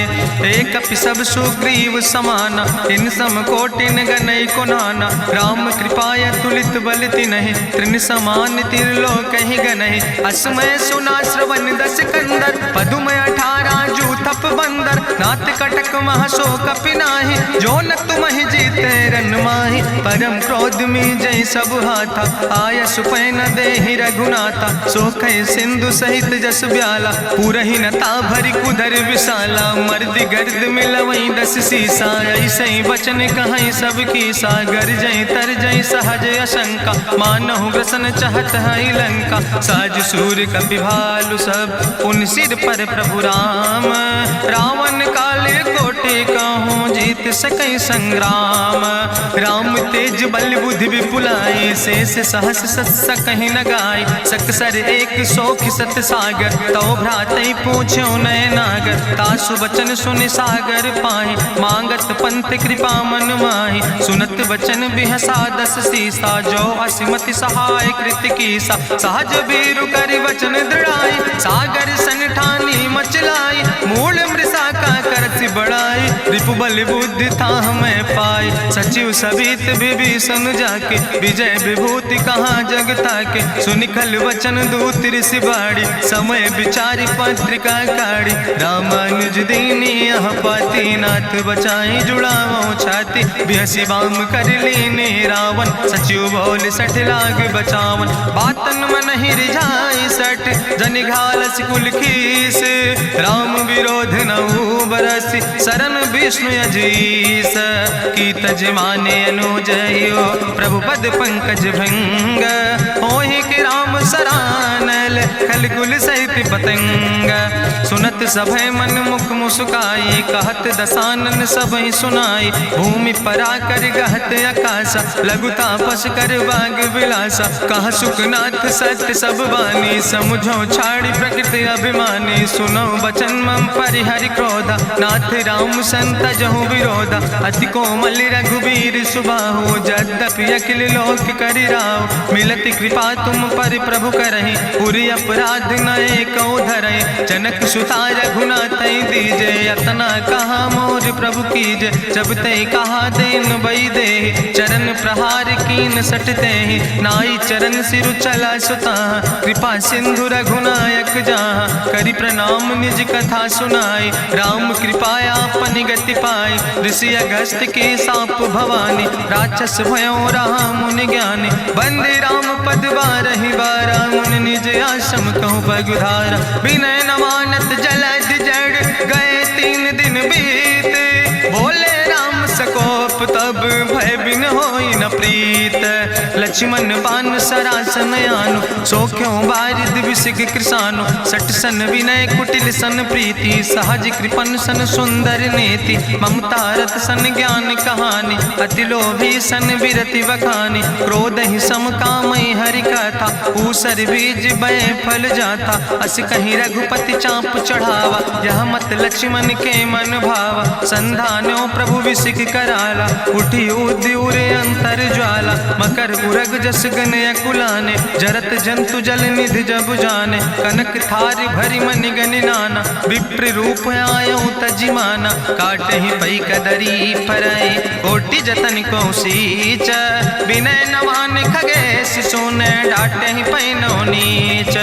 एक कपि सब सुग्रीव समाना, इन सम कोटिन गनई को नाना। राम कृपाय तुलित बल तिनहि, त्रिन समान तिरलोक ही गनहि। असमय सुना श्रवण दस कंदर, पदुम 18 जू थप बंदर। नाथ कटक महसो कपि नाही, जो न तुमहि जीते रन माही। परम क्रोध में जय सब हाथा, आय सुपै न देहि रघुनाथा। सोखै सिंधु सहित जस ब्याला, पूरहि नता भरि कुधर विशाला। मर्द गर्द मिलवई 10 सीसा, ऐसे बचन कहई सब कीसा। गर जय तर जय सहज अशंका, मानहु ग्रसन चाहत है लंका। साज सूर कपि भालु सब, पुन सिर पर प्रभु राम। रावण काले कोटि कहूँ, जीत सकई संग्राम। राम तेज बल बुद्धि विपुलाई, शेष सहस सत सकहि न गाय। सकसर एक सोख सत सागर, तो भ्रातई पूछो नय नागर। तासु बचन सुनि सागर पाहि, मांगत पंथ कृपा मन माहि। सुनत बचन बिहसा 10 सीसा, जो असिमति सहाय कृत कीसा। सहज बीरु कर वचन दृढ़ाई, सागर सन ठानी मचलाई। मूल मृषा का करसि बड़ाई, रिपु बल बुद्धि था हमें पाई। सचिव सबित विभीषण जाके विजय विभूति कहाँ जगता के। सुनिखल वचन दूत ऋषि बाड़ी समय विचारी पत्रिका काढ़ी। रामानुज दीनी यह पाती नाथ बचाई जुड़ावो छाती। बिहसी बाम कर लीने रावण सचिव बोल सठ लाग बचावन। बातन मन ही रिझाई सठ जनि घालस कुल खीस। राम विरोध नहु बरसि शरण विष्णु अजीस। की तज माने अनुजयो प्रभु पद पंकज भंग। होहि कि राम सरानल खल कुल सहित पतंग। सुनत सभय मन मुख मुस्काई कहत दसानन सबहि सुनाई। भूमि परा कर गहत आकाशा लघु तापस कर बाग विलासा। कहा सुखनाथ सत्य सब बानी समुझो छाड़ी प्रकृति अभिमानी। सुनो बचन मम परिहरि क्रोधा नाथ राम संत जहु विरोधा। अति कोमल रघुबीर सुबाहु यद्यपि अखिल लोक करि राव। मिलति कृपा तुम पर प्रभु करहि पुरि अपराध नए को धरहि। जनक सुता रघुनाथ दीजे यतना कहा मोर प्रभु कीजे। जब ते कहा देन बई दे चरण प्रहार कीन सटते। नाई चरण सिरु चला सुता कृपा सिंधु रघुनायक जहाँ। करि प्रणाम निज कथा सुनाई राम कृपाया अपनी गति पाई। ऋषि अगस्त के साप भवानी राक्षस भयो रहा मुनि ज्ञानी। बंदे राम पद बारहि बारा मुनि निज आश्रम कहूँ पगुधारा। विनय न मानत जलद जड़ गए 3 दिन बीते। बोले राम सकोप तब भय बिन होई न प्रीत। लक्ष्मण बान सरासन आनु सो क्यों बारिद विसिग कृसानु। सठ सन विनय कुटिल सन प्रीति सहज कृपन सन सुंदर नीति। ममता रत सन ज्ञान कहानी अति लोभी सन विरति बखानी। क्रोध ही सम कामई हरि कथा ऊसर बीज बय फल जाता। अस कहीं रघुपति चाप चढ़ावा यह मत लक्ष्मण के मन भावा। संधान्यो प्रभु विसिक कराला उठी उद्यूर अंतर ज्वाला। मकर उरग जस गन अकुलाने जरत जंतु जल निधि जब जाने। कनक थार भरी मनि गनि नाना विप्र रूप आयो तजिमाना। काटे ही पई कदरी फरई कोटि जतन को सींच। विनय नवान खगेश सोने डाटे ही पैनो नीच।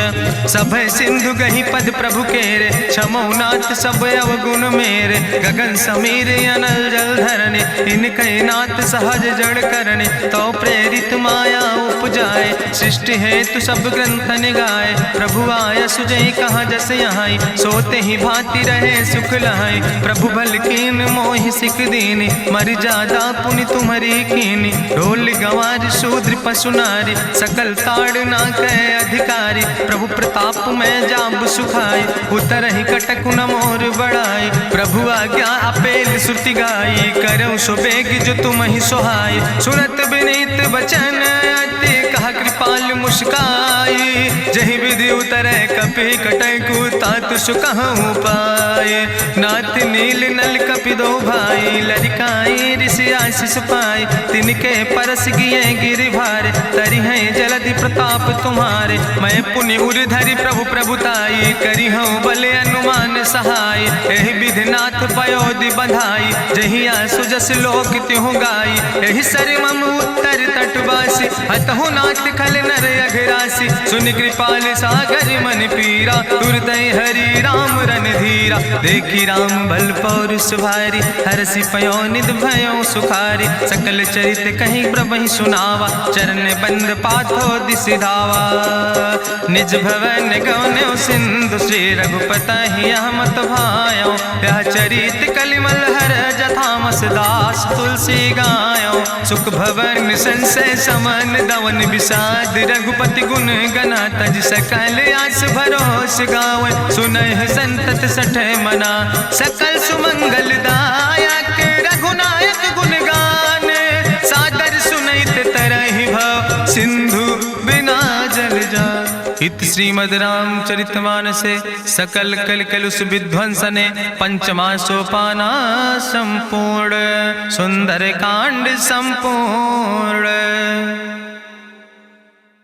सब सिंधु गही पद प्रभु केरे क्षमो नाथ सब अवगुण मेरे। गगन समीर अनल जल धरने इनके नाथ सहज जड़ करने। तो प्रेरित माया उपजाए सृष्टि हेतु सब ग्रंथ निगाए। प्रभु आय सुजई कहाँ जस यहाँ सोते ही भांति रहे सुख लहाई। प्रभु भल कीन मोहि सिख दीनी मर जादा पुनि तुम्हारी कीनी। ढोल गंवार शूद्र पशु नारी सकल ताड़ ना कह अधिकारी। प्रभु प्रताप में जाब सुखाई उतर ही कटक न मोर बढ़ाई। प्रभु आज्ञा अपेल श्रुति गाई करऊँ सुबेग जो तुम ही सुहाई। सुनत विनीत वचन अति कहा कृपाल मुस्काई। जही विधि उतरे कपि कटकु तात सुकहु पाए। नाथ नील नल कपि दो भाई लरिकाई ऋषि आशीष पाए। तिनके परस गिए गिरि भारे तरि है जलधि प्रताप तुम्हारे। मैं पुनि उर धरि प्रभु प्रभुताई करी हूँ बले अनुमान सहाय। एहि विधि नाथ पयोधि बधाई जहिया सुजस लोक त्यों गाई। एहि सर मम उत्तर तटवासी हतहु नाथ खल नर अघरासी। सुन कृपाल सागर मन पीरा तुरत हरि राम रन धीरा। देखी राम बल पौरुष भारी हरसि पयो निध भयो सुखारी। सकल चरित कहीं प्रभु सुनावा चरण बंद पाथो दिस धावा। निज भवन गौन्यो सिंधु श्री रघुपति यह मत भायो। यह चरित कलिमल हर जथामस दास तुलसी गायो। सुख भवन संशय समन दवन विषाद रघुपति गुण गना तज सकल आस भरोस गावे। सुनहि संतत सठ मना सकल सुमंगल दायक रघुनायक गुण गान। सादर सुनैत तरहि भव सिंधु बिना जल जा। इत श्रीमद् रामचरितमानसे सकल कलकलुष विध्वंसने पंचमा सोपाना संपूर्ण। सुंदर कांड संपूर्ण।